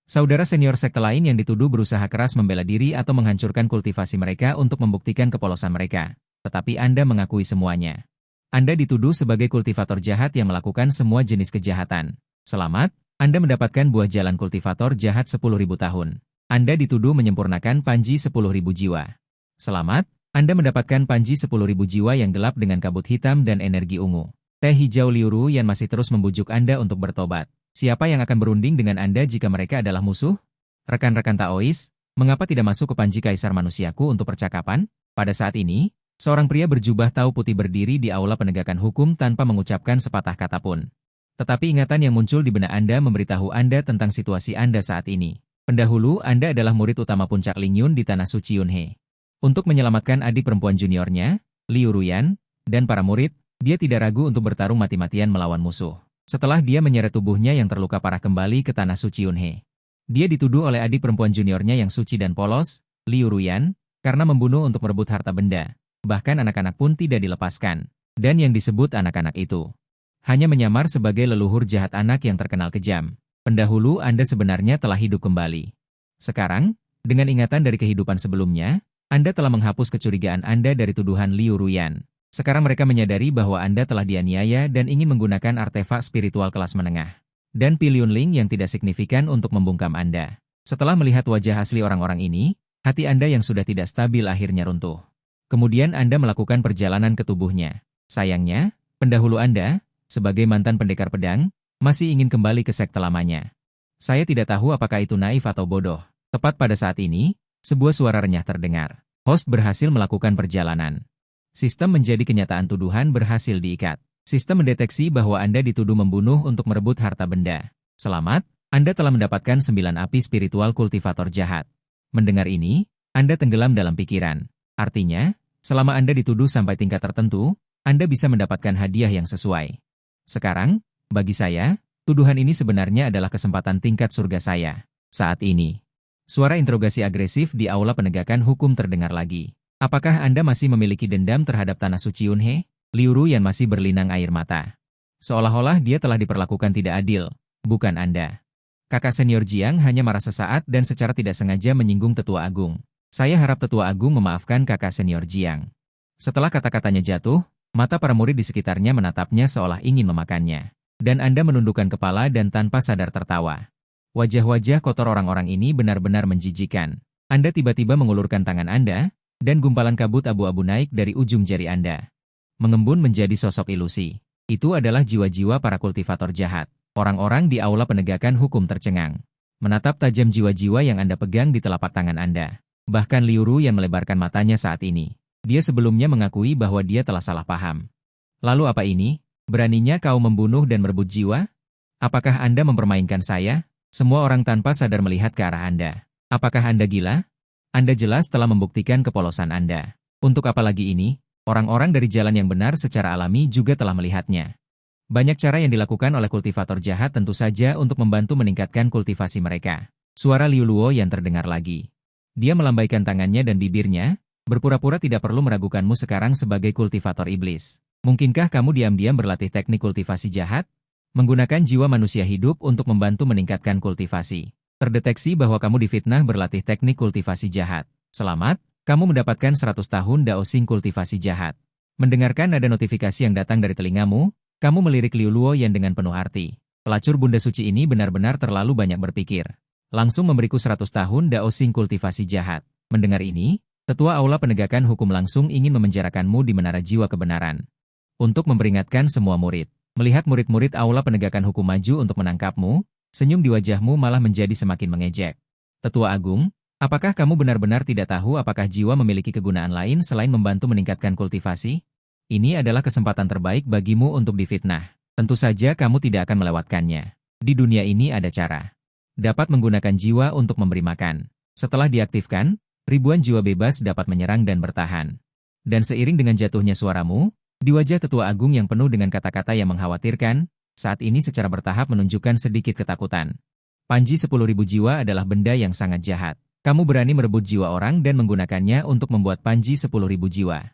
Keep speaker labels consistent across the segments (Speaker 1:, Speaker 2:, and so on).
Speaker 1: Saudara senior sekte lain yang dituduh berusaha keras membela diri atau menghancurkan kultivasi mereka untuk membuktikan kepolosan mereka. Tetapi Anda mengakui semuanya. Anda dituduh sebagai kultivator jahat yang melakukan semua jenis kejahatan. Selamat, Anda mendapatkan buah jalan kultivator jahat 10.000 tahun. Anda dituduh menyempurnakan panji 10.000 jiwa. Selamat, Anda mendapatkan panji 10.000 jiwa yang gelap dengan kabut hitam dan energi ungu. Teh hijau Liu Ruyan masih terus membujuk Anda untuk bertobat. Siapa yang akan berunding dengan Anda jika mereka adalah musuh? Rekan-rekan Taois, mengapa tidak masuk ke panji kaisar manusiaku untuk percakapan? Pada saat ini, seorang pria berjubah tau putih berdiri di aula penegakan hukum tanpa mengucapkan sepatah kata pun. Tetapi ingatan yang muncul di benak Anda memberitahu Anda tentang situasi Anda saat ini. Pendahulu, Anda adalah murid utama puncak Lingyun di Tanah Suci Yunhe. Untuk menyelamatkan adik perempuan juniornya, Liu Ruyan, dan para murid, dia tidak ragu untuk bertarung mati-matian melawan musuh. Setelah dia menyeret tubuhnya yang terluka parah kembali ke Tanah Suci Yunhe. Dia dituduh oleh adik perempuan juniornya yang suci dan polos, Liu Ruyan, karena membunuh untuk merebut harta benda. Bahkan anak-anak pun tidak dilepaskan. Dan yang disebut anak-anak itu hanya menyamar sebagai leluhur jahat anak yang terkenal kejam. Pendahulu Anda sebenarnya telah hidup kembali. Sekarang, dengan ingatan dari kehidupan sebelumnya, Anda telah menghapus kecurigaan Anda dari tuduhan Liu Ruyan. Sekarang mereka menyadari bahwa Anda telah dianiaya dan ingin menggunakan artefak spiritual kelas menengah. Dan Piliun Ling yang tidak signifikan untuk membungkam Anda. Setelah melihat wajah asli orang-orang ini, hati Anda yang sudah tidak stabil akhirnya runtuh. Kemudian Anda melakukan perjalanan ke tubuhnya. Sayangnya, pendahulu Anda, sebagai mantan pendekar pedang, masih ingin kembali ke sekte lamanya. Saya tidak tahu apakah itu naif atau bodoh. Tepat pada saat ini, sebuah suara renyah terdengar. Host berhasil melakukan perjalanan. Sistem menjadi kenyataan tuduhan berhasil diikat. Sistem mendeteksi bahwa Anda dituduh membunuh untuk merebut harta benda. Selamat, Anda telah mendapatkan 9 api spiritual kultivator jahat. Mendengar ini, Anda tenggelam dalam pikiran. Artinya, selama Anda dituduh sampai tingkat tertentu, Anda bisa mendapatkan hadiah yang sesuai. Sekarang, bagi saya, tuduhan ini sebenarnya adalah kesempatan tingkat surga saya. Saat ini, suara interogasi agresif di aula penegakan hukum terdengar lagi. Apakah Anda masih memiliki dendam terhadap Tanah Suci Yunhe? Liu Ruyan masih berlinang air mata. Seolah-olah dia telah diperlakukan tidak adil, bukan Anda. Kakak senior Jiang hanya marah sesaat dan secara tidak sengaja menyinggung Tetua Agung. Saya harap Tetua Agung memaafkan kakak senior Jiang. Setelah kata-katanya jatuh, mata para murid di sekitarnya menatapnya seolah ingin memakannya. Dan Anda menundukkan kepala dan tanpa sadar tertawa. Wajah-wajah kotor orang-orang ini benar-benar menjijikan. Anda tiba-tiba mengulurkan tangan Anda, dan gumpalan kabut abu-abu naik dari ujung jari Anda. Mengembun menjadi sosok ilusi. Itu adalah jiwa-jiwa para kultivator jahat. Orang-orang di aula penegakan hukum tercengang. Menatap tajam jiwa-jiwa yang Anda pegang di telapak tangan Anda. Bahkan Liu Ruyan melebarkan matanya saat ini. Dia sebelumnya mengakui bahwa dia telah salah paham. Lalu apa ini? Beraninya kau membunuh dan merebut jiwa? Apakah Anda mempermainkan saya? Semua orang tanpa sadar melihat ke arah Anda. Apakah Anda gila? Anda jelas telah membuktikan kepolosan Anda. Untuk apa lagi ini? Orang-orang dari jalan yang benar secara alami juga telah melihatnya. Banyak cara yang dilakukan oleh kultivator jahat tentu saja untuk membantu meningkatkan kultivasi mereka. Suara Liu Luo yang terdengar lagi. Dia melambaikan tangannya dan bibirnya, berpura-pura tidak perlu meragukanmu sekarang sebagai kultivator iblis. Mungkinkah kamu diam-diam berlatih teknik kultivasi jahat? Menggunakan jiwa manusia hidup untuk membantu meningkatkan kultivasi. Terdeteksi bahwa kamu difitnah berlatih teknik kultivasi jahat. Selamat, kamu mendapatkan 100 tahun daosing kultivasi jahat. Mendengarkan ada notifikasi yang datang dari telingamu, kamu melirik Liu Luo yang dengan penuh arti. Pelacur Bunda Suci ini benar-benar terlalu banyak berpikir. Langsung memberiku 100 tahun daosing kultivasi jahat. Mendengar ini, Tetua Aula Penegakan Hukum langsung ingin memenjarakanmu di Menara Jiwa Kebenaran. Untuk memperingatkan semua murid. Melihat murid-murid Aula Penegakan Hukum maju untuk menangkapmu, senyum di wajahmu malah menjadi semakin mengejek. Tetua Agung, apakah kamu benar-benar tidak tahu apakah jiwa memiliki kegunaan lain selain membantu meningkatkan kultivasi? Ini adalah kesempatan terbaik bagimu untuk difitnah. Tentu saja kamu tidak akan melewatkannya. Di dunia ini ada cara. Dapat menggunakan jiwa untuk memberi makan. Setelah diaktifkan, ribuan jiwa bebas dapat menyerang dan bertahan. Dan seiring dengan jatuhnya suaramu, di wajah Tetua Agung yang penuh dengan kata-kata yang mengkhawatirkan, saat ini secara bertahap menunjukkan sedikit ketakutan. Panji 10.000 jiwa adalah benda yang sangat jahat. Kamu berani merebut jiwa orang dan menggunakannya untuk membuat panji 10.000 jiwa.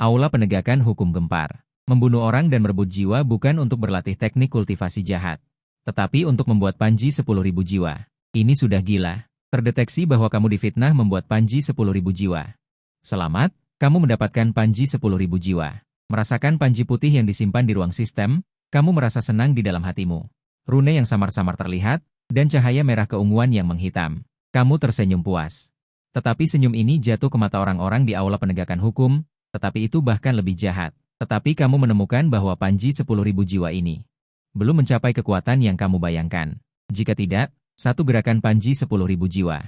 Speaker 1: Aula Penegakan Hukum gempar. Membunuh orang dan merebut jiwa bukan untuk berlatih teknik kultivasi jahat, tetapi untuk membuat panji 10.000 jiwa. Ini sudah gila. Terdeteksi bahwa kamu difitnah membuat Panji 10.000 jiwa. Selamat, kamu mendapatkan Panji 10.000 jiwa. Merasakan Panji putih yang disimpan di ruang sistem, kamu merasa senang di dalam hatimu. Rune yang samar-samar terlihat, dan cahaya merah keunguan yang menghitam. Kamu tersenyum puas. Tetapi senyum ini jatuh ke mata orang-orang di aula penegakan hukum, tetapi itu bahkan lebih jahat. Tetapi kamu menemukan bahwa Panji 10.000 jiwa ini belum mencapai kekuatan yang kamu bayangkan. Jika tidak, satu gerakan Panji 10.000 jiwa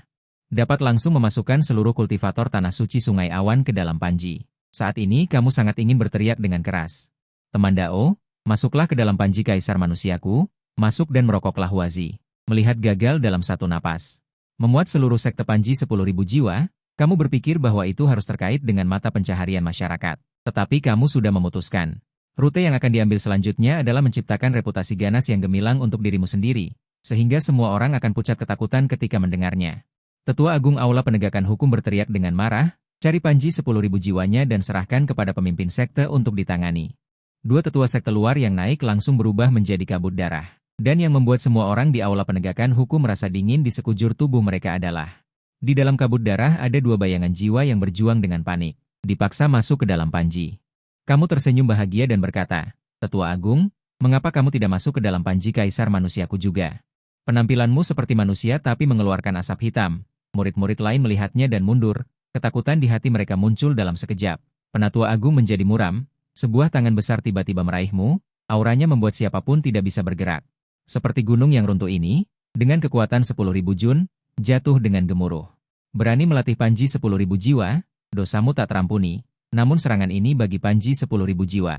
Speaker 1: dapat langsung memasukkan seluruh kultivator tanah suci Sungai Awan ke dalam Panji. Saat ini kamu sangat ingin berteriak dengan keras. Teman Dao, masuklah ke dalam Panji Kaisar Manusiaku, masuk dan merokoklah Huazi. Melihat gagal dalam satu napas memuat seluruh sekte Panji 10.000 jiwa, kamu berpikir bahwa itu harus terkait dengan mata pencaharian masyarakat. Tetapi kamu sudah memutuskan. Rute yang akan diambil selanjutnya adalah menciptakan reputasi ganas yang gemilang untuk dirimu sendiri, sehingga semua orang akan pucat ketakutan ketika mendengarnya. Tetua Agung Aula Penegakan Hukum berteriak dengan marah, cari Panji 10.000 jiwanya dan serahkan kepada pemimpin sekte untuk ditangani. Dua tetua sekte luar yang naik langsung berubah menjadi kabut darah. Dan yang membuat semua orang di Aula Penegakan Hukum merasa dingin di sekujur tubuh mereka adalah, di dalam kabut darah ada dua bayangan jiwa yang berjuang dengan panik, dipaksa masuk ke dalam Panji. Kamu tersenyum bahagia dan berkata, Tetua Agung, mengapa kamu tidak masuk ke dalam Panji Kaisar Manusiaku juga? Penampilanmu seperti manusia tapi mengeluarkan asap hitam. Murid-murid lain melihatnya dan mundur, ketakutan di hati mereka muncul dalam sekejap. Penatua Agung menjadi muram, sebuah tangan besar tiba-tiba meraihmu, auranya membuat siapapun tidak bisa bergerak. Seperti gunung yang runtuh ini, dengan kekuatan 10.000 jun, jatuh dengan gemuruh. Berani melatih Panji 10.000 jiwa, dosamu tak terampuni. Namun serangan ini bagi Panji 10.000 jiwa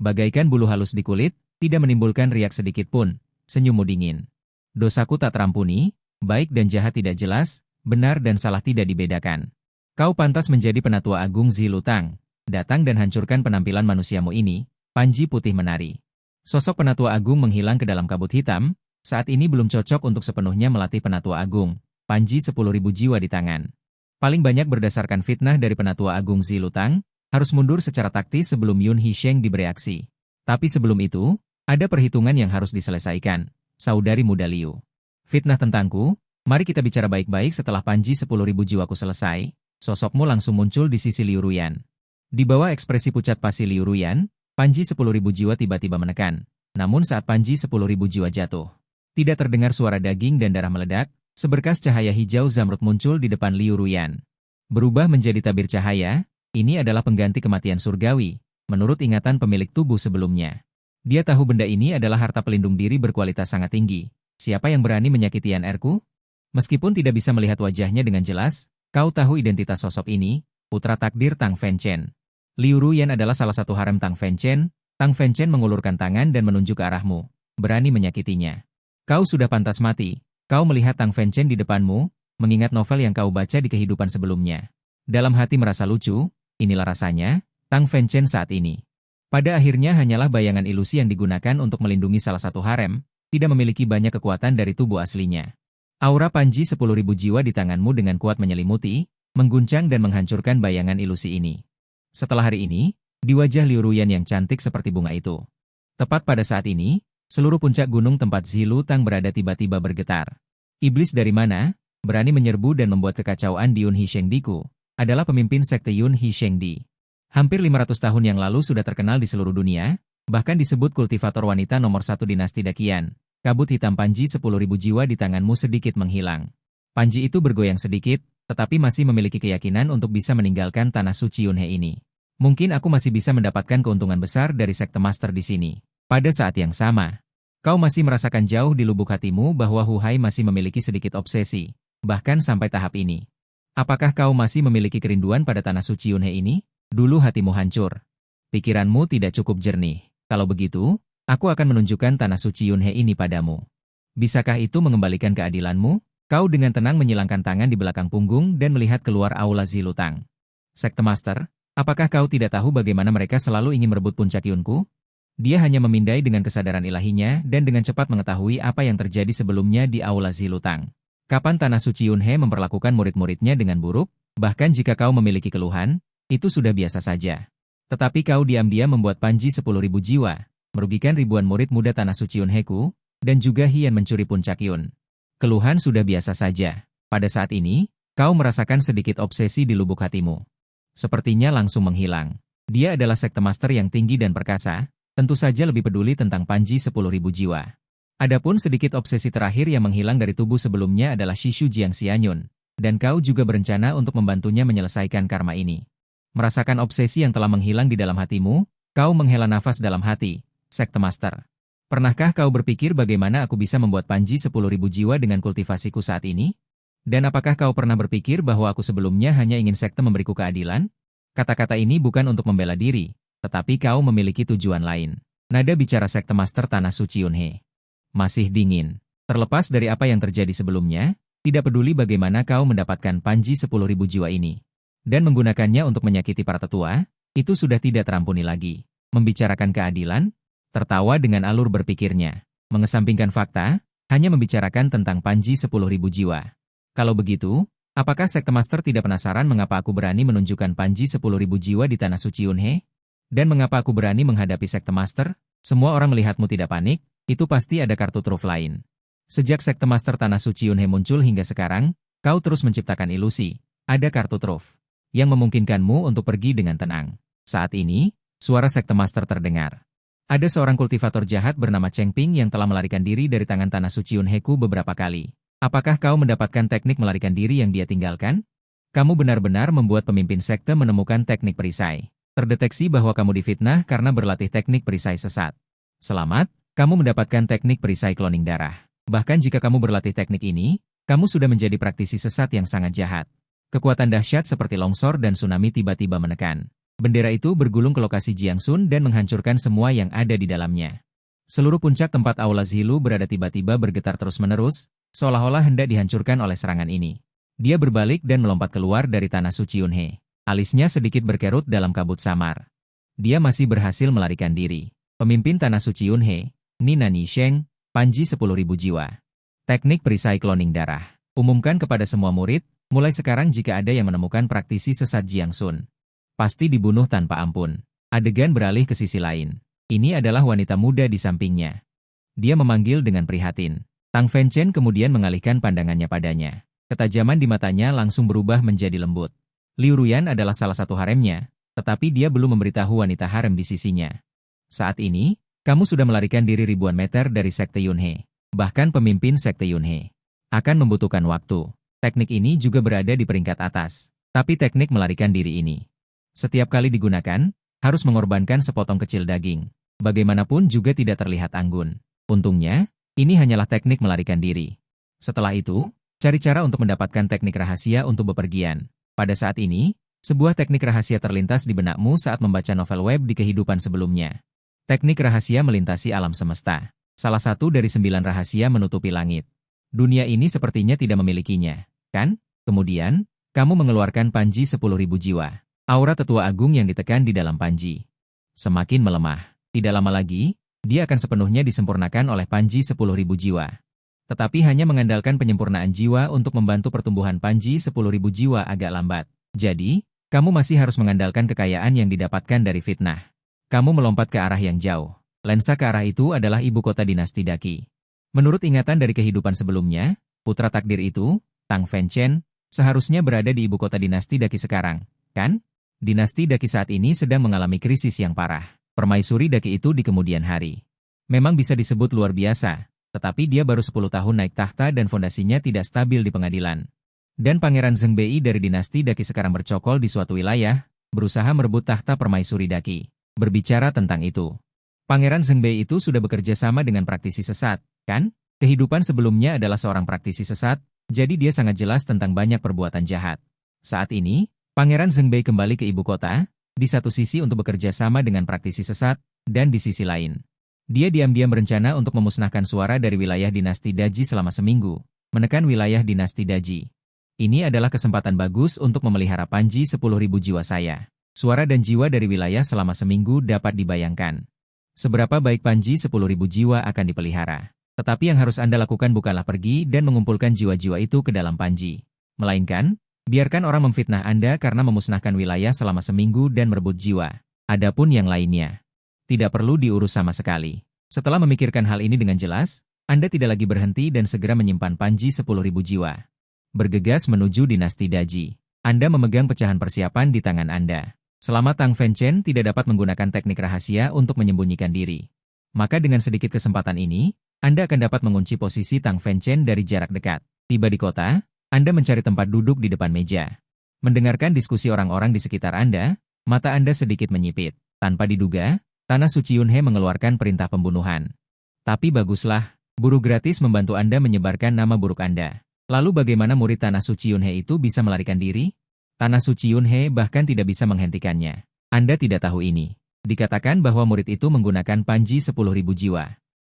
Speaker 1: bagaikan bulu halus di kulit, tidak menimbulkan riak sedikit pun, senyummu dingin. Dosaku tak terampuni, baik dan jahat tidak jelas, benar dan salah tidak dibedakan. Kau pantas menjadi Penatua Agung Zilutang. Datang dan hancurkan penampilan manusiamu ini. Panji putih menari. Sosok Penatua Agung menghilang ke dalam kabut hitam, saat ini belum cocok untuk sepenuhnya melatih Penatua Agung. Panji 10.000 jiwa di tangan. Paling banyak berdasarkan fitnah dari Penatua Agung Zilutang, harus mundur secara taktis sebelum Yun Hisheng bereaksi. Tapi sebelum itu, ada perhitungan yang harus diselesaikan, saudari muda Liu. Fitnah tentangku, mari kita bicara baik-baik setelah Panji 10.000 jiwaku selesai, sosokmu langsung muncul di sisi Liu Ruyan. Di bawah ekspresi pucat pasi Liu Ruyan, Panji 10.000 jiwa tiba-tiba menekan. Namun saat Panji 10.000 jiwa jatuh, tidak terdengar suara daging dan darah meledak. Seberkas cahaya hijau zamrud muncul di depan Liu Ruyan. Berubah menjadi tabir cahaya, ini adalah pengganti kematian surgawi, menurut ingatan pemilik tubuh sebelumnya. Dia tahu benda ini adalah harta pelindung diri berkualitas sangat tinggi. Siapa yang berani menyakiti NR-ku? Meskipun tidak bisa melihat wajahnya dengan jelas, kau tahu identitas sosok ini, putra takdir Tang Fenchen. Liu Ruyan adalah salah satu harem Tang Fenchen. Tang Fenchen mengulurkan tangan dan menunjuk ke arahmu, berani menyakitinya. Kau sudah pantas mati. Kau melihat Tang Fenchen di depanmu, mengingat novel yang kau baca di kehidupan sebelumnya. Dalam hati merasa lucu, inilah rasanya, Tang Fenchen saat ini. Pada akhirnya hanyalah bayangan ilusi yang digunakan untuk melindungi salah satu harem, tidak memiliki banyak kekuatan dari tubuh aslinya. Aura Panji 10.000 jiwa di tanganmu dengan kuat menyelimuti, mengguncang dan menghancurkan bayangan ilusi ini. Setelah hari ini, di wajah Liu Ruyan yang cantik seperti bunga itu. Tepat pada saat ini, seluruh puncak gunung tempat Zilutang berada tiba-tiba bergetar. Iblis dari mana, berani menyerbu dan membuat kekacauan di Yun Hishengdi-ku, adalah pemimpin sekte Yun Hishengdi. Hampir 500 tahun yang lalu sudah terkenal di seluruh dunia, bahkan disebut kultivator wanita nomor 1 dinasti Dakian. Kabut hitam Panji 10.000 jiwa di tanganmu sedikit menghilang. Panji itu bergoyang sedikit, tetapi masih memiliki keyakinan untuk bisa meninggalkan tanah suci Yunhe ini. Mungkin aku masih bisa mendapatkan keuntungan besar dari sekte master di sini. Pada saat yang sama, kau masih merasakan jauh di lubuk hatimu bahwa Hu Hai masih memiliki sedikit obsesi, bahkan sampai tahap ini. Apakah kau masih memiliki kerinduan pada tanah suci Yunhe ini? Dulu hatimu hancur. Pikiranmu tidak cukup jernih. Kalau begitu, aku akan menunjukkan tanah suci Yunhe ini padamu. Bisakah itu mengembalikan keadilanmu? Kau dengan tenang menyilangkan tangan di belakang punggung dan melihat keluar aula Zilutang. Sekte Master, apakah kau tidak tahu bagaimana mereka selalu ingin merebut puncak Yunku? Dia hanya memindai dengan kesadaran ilahinya dan dengan cepat mengetahui apa yang terjadi sebelumnya di aula Zilutang. Kapan tanah suci Yunhe memperlakukan murid-muridnya dengan buruk? Bahkan jika kau memiliki keluhan, itu sudah biasa saja. Tetapi kau diam-diam membuat Panji 10.000 jiwa, merugikan ribuan murid muda tanah suci Yunheku, dan juga Hian mencuri puncak Yun. Keluhan sudah biasa saja. Pada saat ini, kau merasakan sedikit obsesi di lubuk hatimu. Sepertinya langsung menghilang. Dia adalah sekte master yang tinggi dan perkasa, tentu saja lebih peduli tentang Panji 10.000 jiwa. Adapun sedikit obsesi terakhir yang menghilang dari tubuh sebelumnya adalah Shishu Jiang Xianyun, dan kau juga berencana untuk membantunya menyelesaikan karma ini. Merasakan obsesi yang telah menghilang di dalam hatimu, kau menghela nafas dalam hati, sekte master. Pernahkah kau berpikir bagaimana aku bisa membuat Panji 10.000 jiwa dengan kultivasiku saat ini? Dan apakah kau pernah berpikir bahwa aku sebelumnya hanya ingin sekte memberiku keadilan? Kata-kata ini bukan untuk membela diri, tetapi kau memiliki tujuan lain. Nada bicara sekte master Tanah Suci Yunhe masih dingin. Terlepas dari apa yang terjadi sebelumnya, tidak peduli bagaimana kau mendapatkan Panji 10.000 jiwa ini. Dan menggunakannya untuk menyakiti para tetua, itu sudah tidak terampuni lagi. Membicarakan keadilan? Tertawa dengan alur berpikirnya. Mengesampingkan fakta, hanya membicarakan tentang Panji 10.000 jiwa. Kalau begitu, apakah sekte master tidak penasaran mengapa aku berani menunjukkan Panji 10.000 jiwa di Tanah Suci Yunhe? Dan mengapa aku berani menghadapi sekte master? Semua orang melihatmu tidak panik, itu pasti ada kartu truf lain. Sejak sekte master Tanah Suci Yunhe muncul hingga sekarang, kau terus menciptakan ilusi. Ada kartu truf yang memungkinkanmu untuk pergi dengan tenang. Saat ini, suara sekte master terdengar. Ada seorang kultivator jahat bernama Cheng Ping yang telah melarikan diri dari tangan Tanah Suci Yunhe-ku beberapa kali. Apakah kau mendapatkan teknik melarikan diri yang dia tinggalkan? Kamu benar-benar membuat pemimpin sekte menemukan teknik perisai. Terdeteksi bahwa kamu difitnah karena berlatih teknik perisai sesat. Selamat, kamu mendapatkan teknik perisai cloning darah. Bahkan jika kamu berlatih teknik ini, kamu sudah menjadi praktisi sesat yang sangat jahat. Kekuatan dahsyat seperti longsor dan tsunami tiba-tiba menekan. Bendera itu bergulung ke lokasi Jiangsun dan menghancurkan semua yang ada di dalamnya. Seluruh puncak tempat Aula Zilu berada tiba-tiba bergetar terus-menerus, seolah-olah hendak dihancurkan oleh serangan ini. Dia berbalik dan melompat keluar dari Tanah Suci Yunhe. Alisnya sedikit berkerut dalam kabut samar. Dia masih berhasil melarikan diri. Pemimpin Tanah Suci Yunhe, Nina Nisheng, Panji 10.000 jiwa. Teknik perisai cloning darah. Umumkan kepada semua murid, mulai sekarang jika ada yang menemukan praktisi sesat Jiangsun, pasti dibunuh tanpa ampun. Adegan beralih ke sisi lain. Ini adalah wanita muda di sampingnya. Dia memanggil dengan prihatin. Tang Fenchen kemudian mengalihkan pandangannya padanya. Ketajaman di matanya langsung berubah menjadi lembut. Liu Ruyan adalah salah satu haremnya, tetapi dia belum memberitahu wanita harem di sisinya. Saat ini, kamu sudah melarikan diri ribuan meter dari Sekte Yunhe. Bahkan pemimpin Sekte Yunhe akan membutuhkan waktu. Teknik ini juga berada di peringkat atas. Tapi teknik melarikan diri ini, setiap kali digunakan, harus mengorbankan sepotong kecil daging. Bagaimanapun juga tidak terlihat anggun. Untungnya, ini hanyalah teknik melarikan diri. Setelah itu, cari cara untuk mendapatkan teknik rahasia untuk bepergian. Pada saat ini, sebuah teknik rahasia terlintas di benakmu saat membaca novel web di kehidupan sebelumnya. Teknik rahasia melintasi alam semesta. Salah satu dari 9 rahasia menutupi langit. Dunia ini sepertinya tidak memilikinya, kan? Kemudian, kamu mengeluarkan Panji 10.000 jiwa. Aura tetua agung yang ditekan di dalam Panji semakin melemah. Tidak lama lagi, dia akan sepenuhnya disempurnakan oleh Panji 10.000 jiwa. Tetapi hanya mengandalkan penyempurnaan jiwa untuk membantu pertumbuhan Panji 10.000 jiwa agak lambat. Jadi, kamu masih harus mengandalkan kekayaan yang didapatkan dari fitnah. Kamu melompat ke arah yang jauh. Lensa ke arah itu adalah ibu kota dinasti Daqi. Menurut ingatan dari kehidupan sebelumnya, putra takdir itu, Tang Fenchen, seharusnya berada di ibu kota dinasti Daqi sekarang, kan? Dinasti Daqi saat ini sedang mengalami krisis yang parah. Permaisuri Daqi itu di kemudian hari memang bisa disebut luar biasa, tetapi dia baru 10 tahun naik tahta dan fondasinya tidak stabil di pengadilan. Dan Pangeran Zheng Bei dari dinasti Daqi sekarang bercokol di suatu wilayah, berusaha merebut tahta Permaisuri Daqi. Berbicara tentang itu, Pangeran Zheng Bei itu sudah bekerja sama dengan praktisi sesat, kan? Kehidupan sebelumnya adalah seorang praktisi sesat, jadi dia sangat jelas tentang banyak perbuatan jahat. Saat ini, Pangeran Zheng Bei kembali ke ibu kota, di satu sisi untuk bekerja sama dengan praktisi sesat, dan di sisi lain, dia diam-diam berencana untuk memusnahkan suara dari wilayah dinasti Daji selama seminggu, menekan wilayah dinasti Daji. Ini adalah kesempatan bagus untuk memelihara Panji 10.000 jiwa saya. Suara dan jiwa dari wilayah selama seminggu dapat dibayangkan. Seberapa baik Panji 10.000 jiwa akan dipelihara. Tetapi yang harus Anda lakukan bukanlah pergi dan mengumpulkan jiwa-jiwa itu ke dalam Panji. Melainkan, biarkan orang memfitnah Anda karena memusnahkan wilayah selama seminggu dan merebut jiwa. Adapun yang lainnya, tidak perlu diurus sama sekali. Setelah memikirkan hal ini dengan jelas, Anda tidak lagi berhenti dan segera menyimpan Panji 10.000 jiwa. Bergegas menuju dinasti Daji. Anda memegang pecahan persiapan di tangan Anda. Selama Tang Fenchen tidak dapat menggunakan teknik rahasia untuk menyembunyikan diri, maka dengan sedikit kesempatan ini, Anda akan dapat mengunci posisi Tang Fenchen dari jarak dekat. Tiba di kota, Anda mencari tempat duduk di depan meja. Mendengarkan diskusi orang-orang di sekitar Anda, mata Anda sedikit menyipit. Tanpa diduga, Tanah Suci Yunhe mengeluarkan perintah pembunuhan. Tapi baguslah, buruh gratis membantu Anda menyebarkan nama buruk Anda. Lalu bagaimana murid Tanah Suci Yunhe itu bisa melarikan diri? Tanah Suci Yunhe bahkan tidak bisa menghentikannya. Anda tidak tahu ini. Dikatakan bahwa murid itu menggunakan Panji 10.000 jiwa.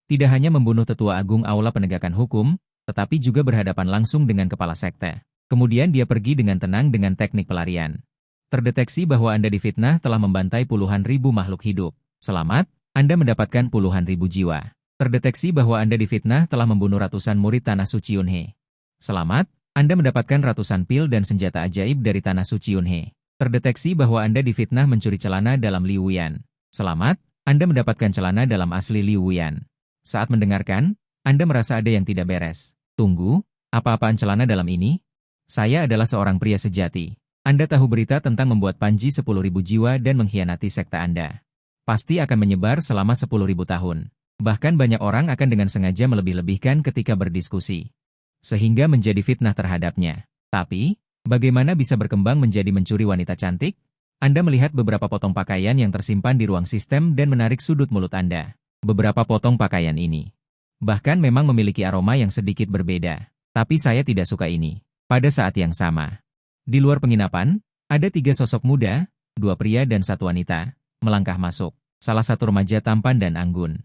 Speaker 1: Tidak hanya membunuh tetua agung Aula Penegakan Hukum, tetapi juga berhadapan langsung dengan kepala sekte. Kemudian dia pergi dengan tenang dengan teknik pelarian. Terdeteksi bahwa Anda difitnah telah membantai puluhan ribu makhluk hidup. Selamat, Anda mendapatkan puluhan ribu jiwa. Terdeteksi bahwa Anda difitnah telah membunuh ratusan murid Tanah Suci Yunhe. Selamat, Anda mendapatkan ratusan pil dan senjata ajaib dari Tanah Suci Yunhe. Terdeteksi bahwa Anda difitnah mencuri celana dalam Liu Wuyan. Selamat, Anda mendapatkan celana dalam asli Liu Wuyan. Saat mendengarkan, Anda merasa ada yang tidak beres. Tunggu, apa-apaan celana dalam ini? Saya adalah seorang pria sejati. Anda tahu berita tentang membuat Panji 10.000 jiwa dan mengkhianati sekte Anda. Pasti akan menyebar selama 10.000 tahun. Bahkan banyak orang akan dengan sengaja melebih-lebihkan ketika berdiskusi, sehingga menjadi fitnah terhadapnya. Tapi, bagaimana bisa berkembang menjadi mencuri wanita cantik? Anda melihat beberapa potong pakaian yang tersimpan di ruang sistem dan menarik sudut mulut Anda. Beberapa potong pakaian ini bahkan memang memiliki aroma yang sedikit berbeda. Tapi saya tidak suka ini. Pada saat yang sama, di luar penginapan, ada 3 sosok muda, 2 pria dan 1 wanita, melangkah masuk. Salah satu remaja tampan dan anggun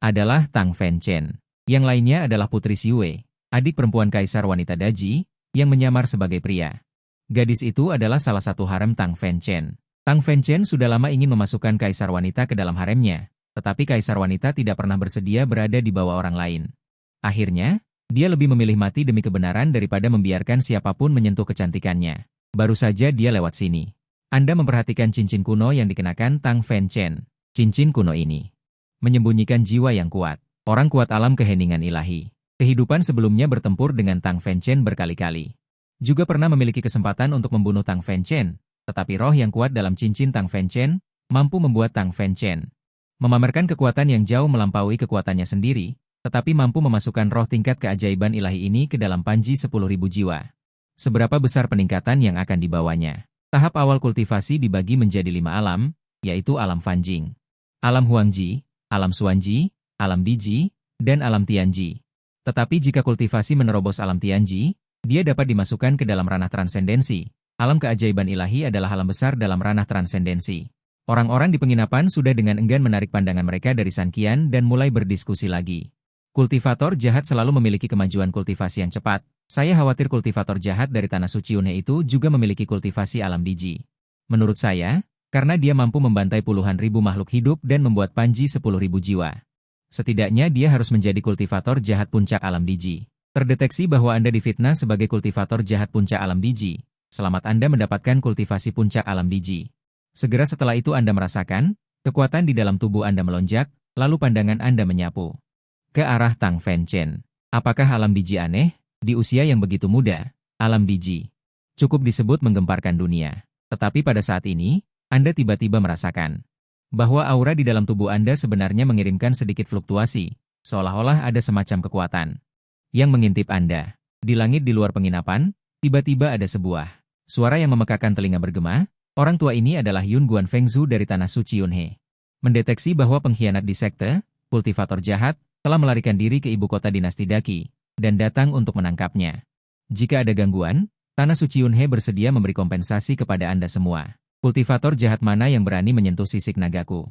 Speaker 1: adalah Tang Fenchen. Yang lainnya adalah Putri Xiue, adik perempuan Kaisar Wanita Daji, yang menyamar sebagai pria. Gadis itu adalah salah satu harem Tang Fenchen. Tang Fenchen sudah lama ingin memasukkan Kaisar Wanita ke dalam haremnya, tetapi Kaisar Wanita tidak pernah bersedia berada di bawah orang lain. Akhirnya, dia lebih memilih mati demi kebenaran daripada membiarkan siapapun menyentuh kecantikannya. Baru saja dia lewat sini. Anda memperhatikan cincin kuno yang dikenakan Tang Fenchen. Cincin kuno ini menyembunyikan jiwa yang kuat, orang kuat alam keheningan ilahi. Kehidupan sebelumnya bertempur dengan Tang Fenchen berkali-kali. Juga pernah memiliki kesempatan untuk membunuh Tang Fenchen, tetapi roh yang kuat dalam cincin Tang Fenchen mampu membuat Tang Fenchen memamerkan kekuatan yang jauh melampaui kekuatannya sendiri, tetapi mampu memasukkan roh tingkat keajaiban ilahi ini ke dalam Panji 10.000 jiwa. Seberapa besar peningkatan yang akan dibawanya? Tahap awal kultivasi dibagi menjadi 5 alam, yaitu alam Fanjing, alam Huangji, alam Xuanji, alam Diji, dan alam Tianji. Tetapi jika kultivasi menerobos alam Tianji, dia dapat dimasukkan ke dalam ranah transendensi. Alam keajaiban ilahi adalah alam besar dalam ranah transendensi. Orang-orang di penginapan sudah dengan enggan menarik pandangan mereka dari San Qian dan mulai berdiskusi lagi. Kultivator jahat selalu memiliki kemajuan kultivasi yang cepat. Saya khawatir kultivator jahat dari Tanah Suci Yunhe itu juga memiliki kultivasi alam Diji. Menurut saya, karena dia mampu membantai puluhan ribu makhluk hidup dan membuat Panji 10.000 jiwa. Setidaknya dia harus menjadi kultivator jahat puncak alam Diji. Terdeteksi bahwa Anda difitnah sebagai kultivator jahat puncak alam Diji. Selamat Anda mendapatkan kultivasi puncak alam Diji. Segera setelah itu Anda merasakan, kekuatan di dalam tubuh Anda melonjak, lalu pandangan Anda menyapu ke arah Tang Fenchen. Apakah alam Diji aneh? Di usia yang begitu muda, alam Diji cukup disebut menggemparkan dunia. Tetapi pada saat ini, Anda tiba-tiba merasakan bahwa aura di dalam tubuh Anda sebenarnya mengirimkan sedikit fluktuasi, seolah-olah ada semacam kekuatan yang mengintip Anda. Di langit di luar penginapan, tiba-tiba ada sebuah suara yang memekakan telinga bergema. Orang tua ini adalah Yun Guan Fengzhu dari Tanah Suci Yunhe. Mendeteksi bahwa pengkhianat di sekte, kultivator jahat, telah melarikan diri ke ibu kota dinasti Daqi, dan datang untuk menangkapnya. Jika ada gangguan, Tanah Suci Yunhe bersedia memberi kompensasi kepada Anda semua. Kultivator jahat mana yang berani menyentuh sisik nagaku?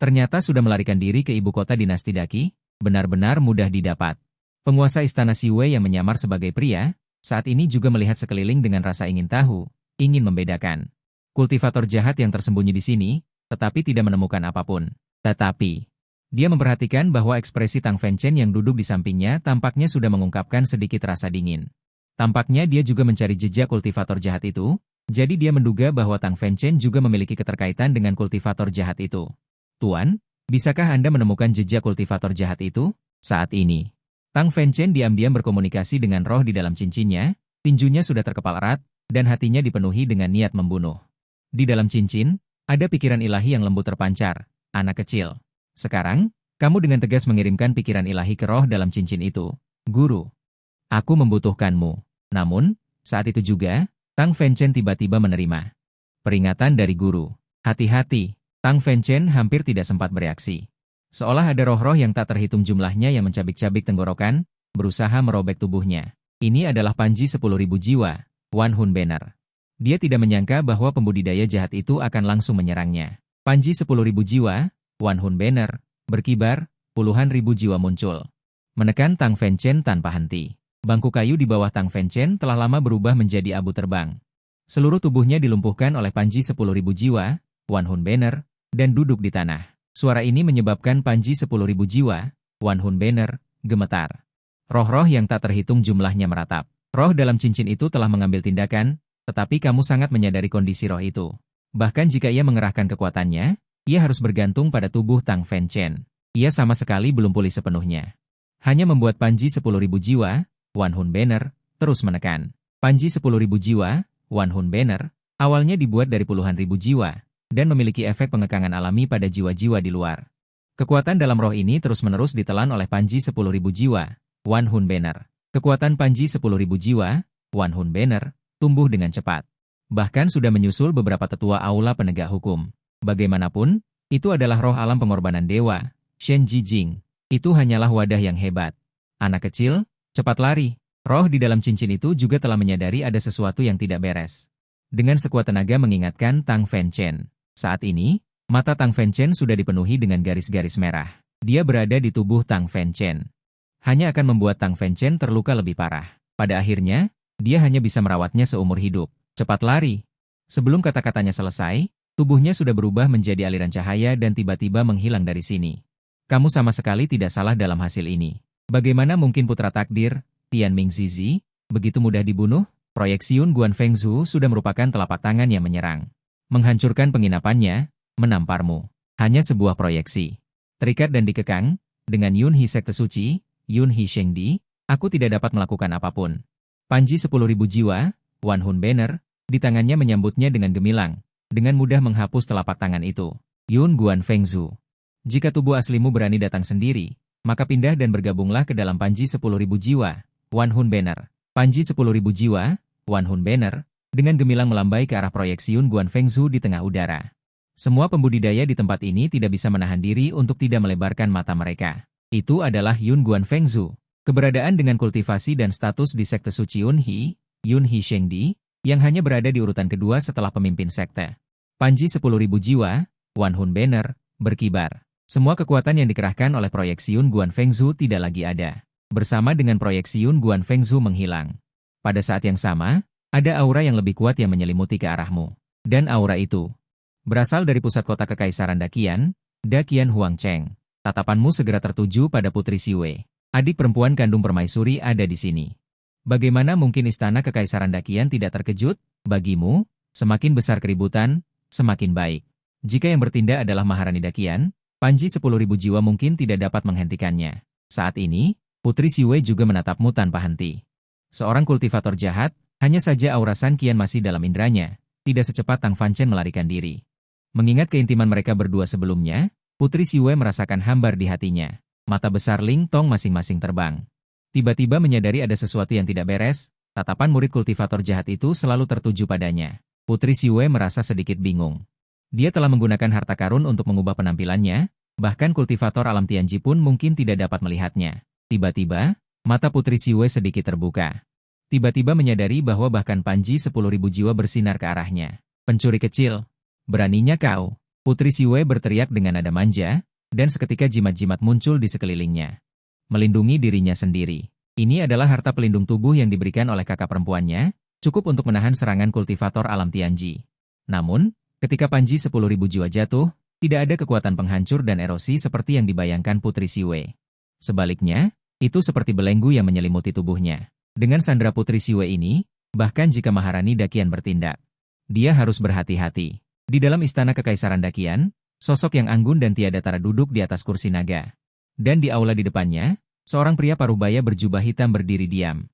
Speaker 1: Ternyata sudah melarikan diri ke ibu kota dinasti Daqi, benar-benar mudah didapat. Penguasa istana Siwei yang menyamar sebagai pria, saat ini juga melihat sekeliling dengan rasa ingin tahu, ingin membedakan. Kultivator jahat yang tersembunyi di sini, tetapi tidak menemukan apapun. Tetapi, dia memperhatikan bahwa ekspresi Tang Fenchen yang duduk di sampingnya tampaknya sudah mengungkapkan sedikit rasa dingin. Tampaknya dia juga mencari jejak kultivator jahat itu, jadi dia menduga bahwa Tang Fenchen juga memiliki keterkaitan dengan kultivator jahat itu. Tuan, bisakah Anda menemukan jejak kultivator jahat itu? Saat ini, Tang Fenchen diam-diam berkomunikasi dengan roh di dalam cincinnya, tinjunya sudah terkepal erat, dan hatinya dipenuhi dengan niat membunuh. Di dalam cincin, ada pikiran ilahi yang lembut terpancar, anak kecil. Sekarang, kamu dengan tegas mengirimkan pikiran ilahi ke roh dalam cincin itu. Guru, aku membutuhkanmu. Namun, saat itu juga, Tang Fenchen tiba-tiba menerima peringatan dari guru. Hati-hati, Tang Fenchen hampir tidak sempat bereaksi. Seolah ada roh-roh yang tak terhitung jumlahnya yang mencabik-cabik tenggorokan, berusaha merobek tubuhnya. Ini adalah Panji 10.000 jiwa, Wan Hun Banner. Dia tidak menyangka bahwa pembudidaya jahat itu akan langsung menyerangnya. Panji 10.000 jiwa, Wan Hun Banner, berkibar, puluhan ribu jiwa muncul. Menekan Tang Fenchen tanpa henti. Bangku kayu di bawah Tang Fenchen telah lama berubah menjadi abu terbang. Seluruh tubuhnya dilumpuhkan oleh Panji 10.000 jiwa, Wan Hun Banner, dan duduk di tanah. Suara ini menyebabkan Panji 10.000 jiwa, Wan Hun Banner, gemetar. Roh-roh yang tak terhitung jumlahnya meratap. Roh dalam cincin itu telah mengambil tindakan, tetapi kamu sangat menyadari kondisi roh itu. Bahkan jika ia mengerahkan kekuatannya, ia harus bergantung pada tubuh Tang Fenchen. Ia sama sekali belum pulih sepenuhnya. Hanya membuat Panji 10.000 jiwa, Wan Hun Banner, terus menekan. Panji 10.000 jiwa, Wan Hun Banner, awalnya dibuat dari puluhan ribu jiwa, dan memiliki efek pengekangan alami pada jiwa-jiwa di luar. Kekuatan dalam roh ini terus-menerus ditelan oleh Panji 10.000 jiwa, Wan Hun Banner. Kekuatan Panji 10.000 jiwa, Wan Hun Banner, tumbuh dengan cepat. Bahkan sudah menyusul beberapa tetua aula penegak hukum. Bagaimanapun, itu adalah roh alam pengorbanan dewa, Shen Jijing. Itu hanyalah wadah yang hebat. Anak kecil, cepat lari. Roh di dalam cincin itu juga telah menyadari ada sesuatu yang tidak beres. Dengan sekuat tenaga mengingatkan Tang Fenchen. Saat ini, mata Tang Fenchen sudah dipenuhi dengan garis-garis merah. Dia berada di tubuh Tang Fenchen. Hanya akan membuat Tang Fenchen terluka lebih parah. Pada akhirnya, dia hanya bisa merawatnya seumur hidup. Cepat lari. Sebelum kata-katanya selesai, tubuhnya sudah berubah menjadi aliran cahaya dan tiba-tiba menghilang dari sini. Kamu sama sekali tidak salah dalam hasil ini. Bagaimana mungkin putra takdir, Tian Mingzizi, begitu mudah dibunuh? Proyeksiun Guan Fengzhu sudah merupakan telapak tangan yang menyerang. Menghancurkan penginapannya, menamparmu. Hanya sebuah proyeksi. Terikat dan dikekang, dengan Yun Hi Sekte Suci, Yun Hi Shengdi, aku tidak dapat melakukan apapun. Panji 10.000 jiwa, Wan Hun Banner, di tangannya menyambutnya dengan gemilang, dengan mudah menghapus telapak tangan itu. Yun Guan Fengzhu. Jika tubuh aslimu berani datang sendiri, maka pindah dan bergabunglah ke dalam Panji 10.000 jiwa, Wan Hun Banner. Panji 10.000 jiwa, Wan Hun Banner, dengan gemilang melambai ke arah proyeksi Yun Guan Fengzhu di tengah udara. Semua pembudidaya di tempat ini tidak bisa menahan diri untuk tidak melebarkan mata mereka. Itu adalah Yun Guan Fengzhu. Keberadaan dengan kultivasi dan status di Sekte Suci Yun Hi Shengdi, yang hanya berada di urutan kedua setelah pemimpin sekte. Panji 10.000 jiwa, Wan Hun Banner, berkibar. Semua kekuatan yang dikerahkan oleh proyeksi Yun Guan Fengzhu tidak lagi ada. Bersama dengan proyeksi Yun Guan Fengzhu menghilang. Pada saat yang sama, ada aura yang lebih kuat yang menyelimuti ke arahmu. Dan aura itu berasal dari pusat kota Kekaisaran Dakian, Dakian Huangcheng. Tatapanmu segera tertuju pada Putri Siwei. Adik perempuan kandung permaisuri ada di sini. Bagaimana mungkin istana Kekaisaran Dakian tidak terkejut? Bagimu, semakin besar keributan, semakin baik. Jika yang bertindak adalah Maharani Dakian, Panji 10.000 jiwa mungkin tidak dapat menghentikannya. Saat ini, Putri Siwei juga menatapmu tanpa henti. Seorang kultivator jahat, hanya saja aura San Qian masih dalam indranya, tidak secepat Tang Fenchen melarikan diri. Mengingat keintiman mereka berdua sebelumnya, Putri Siwei merasakan hambar di hatinya. Mata besar Ling Tong masing-masing terbang. Tiba-tiba menyadari ada sesuatu yang tidak beres, tatapan murid kultivator jahat itu selalu tertuju padanya. Putri Siwei merasa sedikit bingung. Dia telah menggunakan harta karun untuk mengubah penampilannya, bahkan kultivator alam Tianji pun mungkin tidak dapat melihatnya. Tiba-tiba, mata Putri Siwei sedikit terbuka. Tiba-tiba menyadari bahwa bahkan Panji 10.000 jiwa bersinar ke arahnya. Pencuri kecil, beraninya kau? Putri Siwei berteriak dengan nada manja, dan seketika jimat-jimat muncul di sekelilingnya. Melindungi dirinya sendiri. Ini adalah harta pelindung tubuh yang diberikan oleh kakak perempuannya, cukup untuk menahan serangan kultivator alam Tianji. Namun, ketika Panji 10.000 jiwa jatuh, tidak ada kekuatan penghancur dan erosi seperti yang dibayangkan Putri Siwei. Sebaliknya, itu seperti belenggu yang menyelimuti tubuhnya. Dengan sandera Putri Siwei ini, bahkan jika Maharani Dakian bertindak, dia harus berhati-hati. Di dalam istana Kekaisaran Dakian, sosok yang anggun dan tiada tara duduk di atas kursi naga. Dan di aula di depannya, Seorang pria paruh baya berjubah hitam berdiri diam.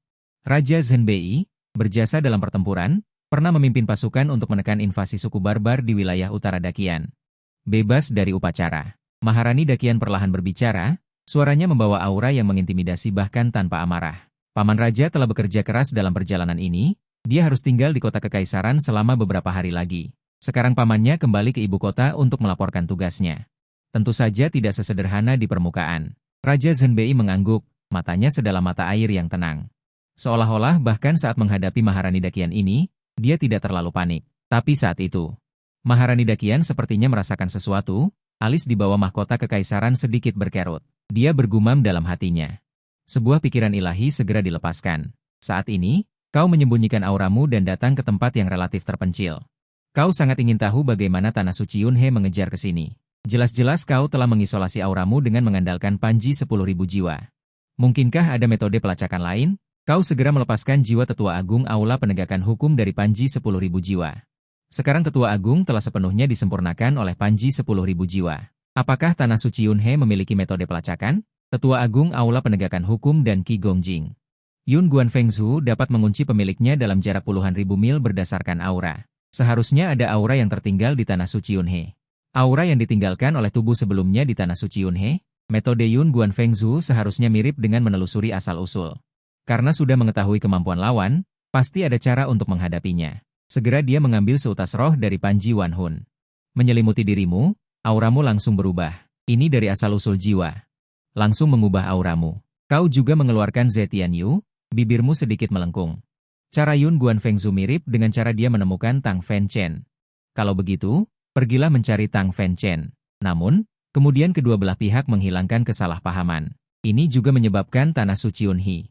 Speaker 1: Raja Zhenbei, berjasa dalam pertempuran, pernah memimpin pasukan untuk menekan invasi suku barbar di wilayah utara Dakian. Bebas dari upacara, Maharani Dakian perlahan berbicara, suaranya membawa aura yang mengintimidasi bahkan tanpa amarah. Paman Raja telah bekerja keras dalam perjalanan ini, dia harus tinggal di kota kekaisaran selama beberapa hari lagi. Sekarang pamannya kembali ke ibu kota untuk melaporkan tugasnya. Tentu saja tidak sesederhana di permukaan. Raja Zhenbei mengangguk, matanya sedalam mata air yang tenang. Seolah-olah bahkan saat menghadapi Maharani Dakian ini, dia tidak terlalu panik. Tapi saat itu, Maharani Dakian sepertinya merasakan sesuatu, alis di bawah mahkota kekaisaran sedikit berkerut. Dia bergumam dalam hatinya. Sebuah pikiran ilahi segera dilepaskan. Saat ini, kau menyembunyikan auramu dan datang ke tempat yang relatif terpencil. Kau sangat ingin tahu bagaimana Tanah Suci Yunhe mengejar ke sini. Jelas-jelas kau telah mengisolasi auramu dengan mengandalkan Panji 10.000 jiwa. Mungkinkah ada metode pelacakan lain? Kau segera melepaskan jiwa Tetua Agung Aula Penegakan Hukum dari Panji 10.000 jiwa. Sekarang Tetua Agung telah sepenuhnya disempurnakan oleh Panji 10.000 jiwa. Apakah Tanah Suci Yunhe memiliki metode pelacakan? Tetua Agung Aula Penegakan Hukum dan Qi Gongjing. Yun Guan Fengzhu dapat mengunci pemiliknya dalam jarak puluhan ribu mil berdasarkan aura. Seharusnya ada aura yang tertinggal di Tanah Suci Yunhe. Aura yang ditinggalkan oleh tubuh sebelumnya di Tanah Suci Yunhe, metode Yun Guan Fengzhu seharusnya mirip dengan menelusuri asal-usul. Karena sudah mengetahui kemampuan lawan, pasti ada cara untuk menghadapinya. Segera dia mengambil seutas roh dari Panji Wanhun. Menyelimuti dirimu, auramu langsung berubah. Ini dari asal-usul jiwa. Langsung mengubah auramu. Kau juga mengeluarkan Zetian Yu, bibirmu sedikit melengkung. Cara Yun Guan Fengzhu mirip dengan cara dia menemukan Tang Fen Chen. Kalau begitu, pergilah mencari Tang Fen Chen. Namun, kemudian kedua belah pihak menghilangkan kesalahpahaman. Ini juga menyebabkan Tanah Suci Yunhe.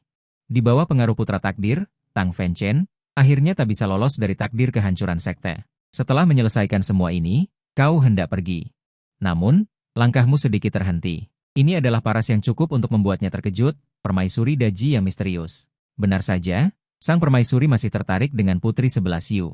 Speaker 1: Di bawah pengaruh putra takdir, Tang Fen Chen, akhirnya tak bisa lolos dari takdir kehancuran sekte. Setelah menyelesaikan semua ini, kau hendak pergi. Namun, langkahmu sedikit terhenti. Ini adalah paras yang cukup untuk membuatnya terkejut, permaisuri Daji yang misterius. Benar saja, sang permaisuri masih tertarik dengan putri 11 Yu.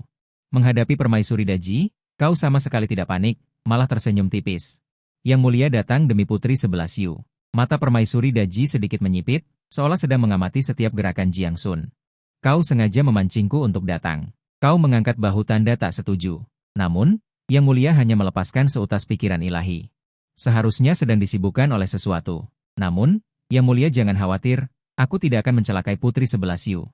Speaker 1: Menghadapi permaisuri Daji, kau sama sekali tidak panik, malah tersenyum tipis. Yang mulia datang demi putri 11 Yu. Mata permaisuri Daji sedikit menyipit, seolah sedang mengamati setiap gerakan Jiang Sun. Kau sengaja memancingku untuk datang. Kau mengangkat bahu tanda tak setuju. Namun, Yang Mulia hanya melepaskan seutas pikiran ilahi. Seharusnya sedang disibukkan oleh sesuatu. Namun, Yang Mulia jangan khawatir, aku tidak akan mencelakai putri 11 Yu.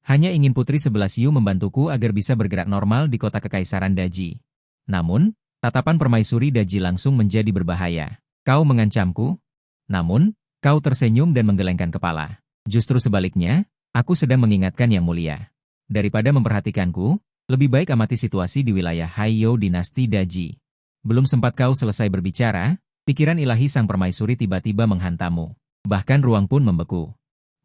Speaker 1: Hanya ingin putri 11 Yu membantuku agar bisa bergerak normal di kota kekaisaran Daji. Namun, tatapan permaisuri Daji langsung menjadi berbahaya. Kau mengancamku? Namun, kau tersenyum dan menggelengkan kepala. Justru sebaliknya, aku sedang mengingatkan Yang Mulia. Daripada memperhatikanku, lebih baik amati situasi di wilayah Haiyou dinasti Daji. Belum sempat kau selesai berbicara, pikiran ilahi sang permaisuri tiba-tiba menghantammu. Bahkan ruang pun membeku.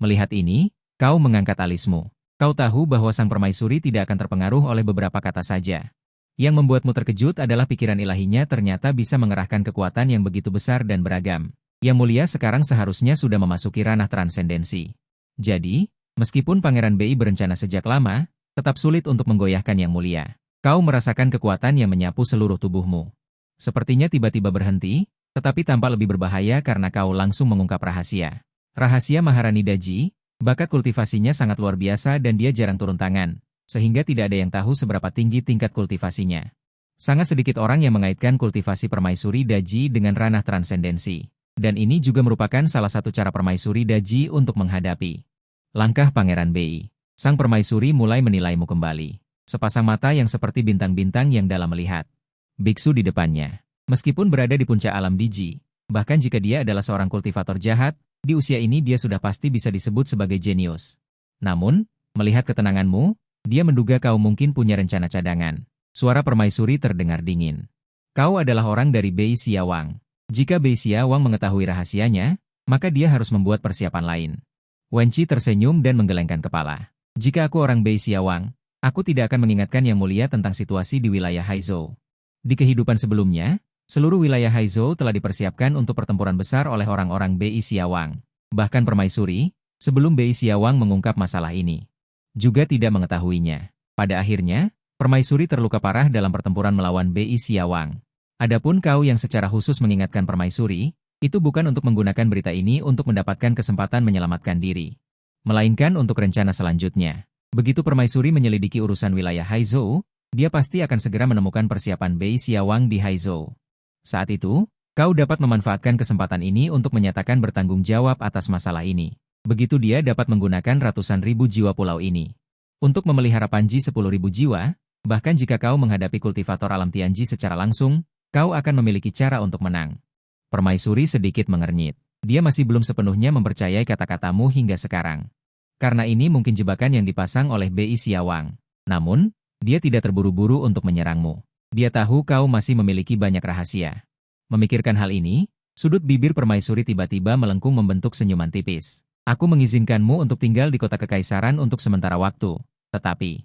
Speaker 1: Melihat ini, kau mengangkat alismu. Kau tahu bahwa sang permaisuri tidak akan terpengaruh oleh beberapa kata saja. Yang membuatmu terkejut adalah pikiran ilahinya ternyata bisa mengerahkan kekuatan yang begitu besar dan beragam. Yang Mulia sekarang seharusnya sudah memasuki ranah transendensi. Jadi, meskipun Pangeran Bei berencana sejak lama, tetap sulit untuk menggoyahkan Yang Mulia. Kau merasakan kekuatan yang menyapu seluruh tubuhmu. Sepertinya tiba-tiba berhenti, tetapi tampak lebih berbahaya karena kau langsung mengungkap rahasia. Rahasia Maharani Daji, bakat kultivasinya sangat luar biasa dan dia jarang turun tangan, sehingga tidak ada yang tahu seberapa tinggi tingkat kultivasinya. Sangat sedikit orang yang mengaitkan kultivasi permaisuri Daji dengan ranah transendensi. Dan ini juga merupakan salah satu cara permaisuri Daji untuk menghadapi langkah Pangeran Bei. Sang permaisuri mulai menilaimu kembali. Sepasang mata yang seperti bintang-bintang yang dalam melihat biksu di depannya. Meskipun berada di puncak alam Diji, bahkan jika dia adalah seorang kultivator jahat, di usia ini dia sudah pasti bisa disebut sebagai jenius. Namun, melihat ketenanganmu, dia menduga kau mungkin punya rencana cadangan. Suara permaisuri terdengar dingin. Kau adalah orang dari Bei Xiawang. Jika Bei Xiawang mengetahui rahasianya, maka dia harus membuat persiapan lain. Wenqi tersenyum dan menggelengkan kepala. Jika aku orang Bei Xiawang, aku tidak akan mengingatkan Yang Mulia tentang situasi di wilayah Haizhou. Di kehidupan sebelumnya, seluruh wilayah Haizhou telah dipersiapkan untuk pertempuran besar oleh orang-orang Bei Xiawang. Bahkan permaisuri, sebelum Bei Xiawang mengungkap masalah ini, juga tidak mengetahuinya. Pada akhirnya, permaisuri terluka parah dalam pertempuran melawan Bei Xiawang. Adapun kau yang secara khusus mengingatkan permaisuri, Itu bukan untuk menggunakan berita ini untuk mendapatkan kesempatan menyelamatkan diri, melainkan untuk rencana selanjutnya. Begitu Permaisuri menyelidiki urusan wilayah Haizhou, dia pasti akan segera menemukan persiapan Bei Xiawang di Haizhou. Saat itu, kau dapat memanfaatkan kesempatan ini untuk menyatakan bertanggung jawab atas masalah ini. Begitu dia dapat menggunakan ratusan ribu jiwa pulau ini untuk memelihara Panji 10.000 jiwa, bahkan jika kau menghadapi kultivator alam Tianji secara langsung, kau akan memiliki cara untuk menang. Permaisuri sedikit mengernyit. Dia masih belum sepenuhnya mempercayai kata-katamu hingga sekarang. Karena ini mungkin jebakan yang dipasang oleh Bei Xiawang. Namun, dia tidak terburu-buru untuk menyerangmu. Dia tahu kau masih memiliki banyak rahasia. Memikirkan hal ini, sudut bibir Permaisuri tiba-tiba melengkung membentuk senyuman tipis. Aku mengizinkanmu untuk tinggal di kota kekaisaran untuk sementara waktu, tetapi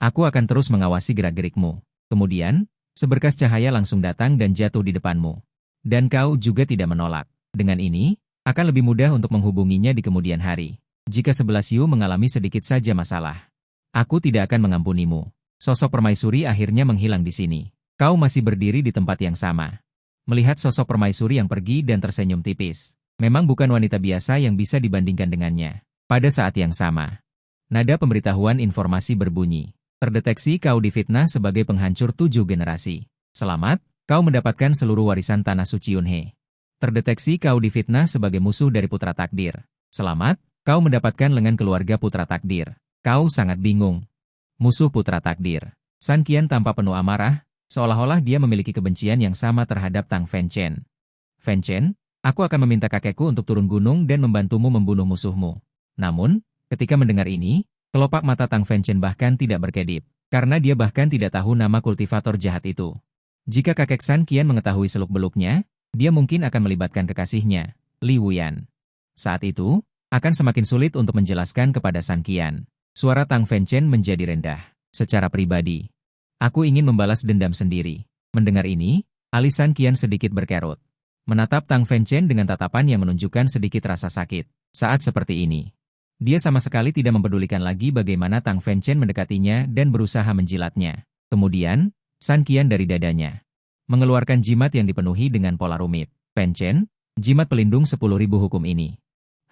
Speaker 1: aku akan terus mengawasi gerak-gerikmu. Kemudian, seberkas cahaya langsung datang dan jatuh di depanmu. Dan kau juga tidak menolak. Dengan ini, akan lebih mudah untuk menghubunginya di kemudian hari. Jika 11 Yu mengalami sedikit saja masalah, aku tidak akan mengampunimu. Sosok Permaisuri akhirnya menghilang di sini. Kau masih berdiri di tempat yang sama. Melihat sosok Permaisuri yang pergi dan tersenyum tipis. Memang bukan wanita biasa yang bisa dibandingkan dengannya. Pada saat yang sama, nada pemberitahuan informasi berbunyi. Terdeteksi kau difitnah sebagai penghancur 7 generasi. Selamat, kau mendapatkan seluruh warisan tanah suci Yunhe. Terdeteksi kau difitnah sebagai musuh dari Putra Takdir. Selamat, kau mendapatkan lengan keluarga Putra Takdir. Kau sangat bingung. Musuh Putra Takdir. San Qian tampak penuh amarah, seolah-olah dia memiliki kebencian yang sama terhadap Tang Fenchen. Fenchen, aku akan meminta kakekku untuk turun gunung dan membantumu membunuh musuhmu. Namun, ketika mendengar ini, kelopak mata Tang Fenchen bahkan tidak berkedip, karena dia bahkan tidak tahu nama kultivator jahat itu. Jika kakek San Qian mengetahui seluk-beluknya, dia mungkin akan melibatkan kekasihnya, Li Wuyan. Saat itu, akan semakin sulit untuk menjelaskan kepada San Qian. Suara Tang Fenchen menjadi rendah. Secara pribadi, aku ingin membalas dendam sendiri. Mendengar ini, alis San Qian sedikit berkerut. Menatap Tang Fenchen dengan tatapan yang menunjukkan sedikit rasa sakit. Saat seperti ini, dia sama sekali tidak mempedulikan lagi bagaimana Tang Fenchen mendekatinya dan berusaha menjilatnya. Kemudian, San Qian dari dadanya mengeluarkan jimat yang dipenuhi dengan pola rumit. Fenchen, jimat pelindung 10.000 hukum ini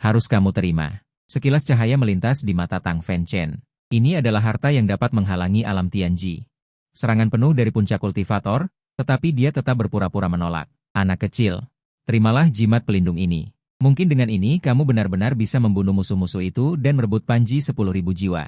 Speaker 1: harus kamu terima. Sekilas cahaya melintas di mata Tang Fenchen. Ini adalah harta yang dapat menghalangi alam Tianji. Serangan penuh dari puncak kultivator, tetapi dia tetap berpura-pura menolak. Anak kecil, terimalah jimat pelindung ini. Mungkin dengan ini kamu benar-benar bisa membunuh musuh-musuh itu dan merebut Panji 10.000 jiwa.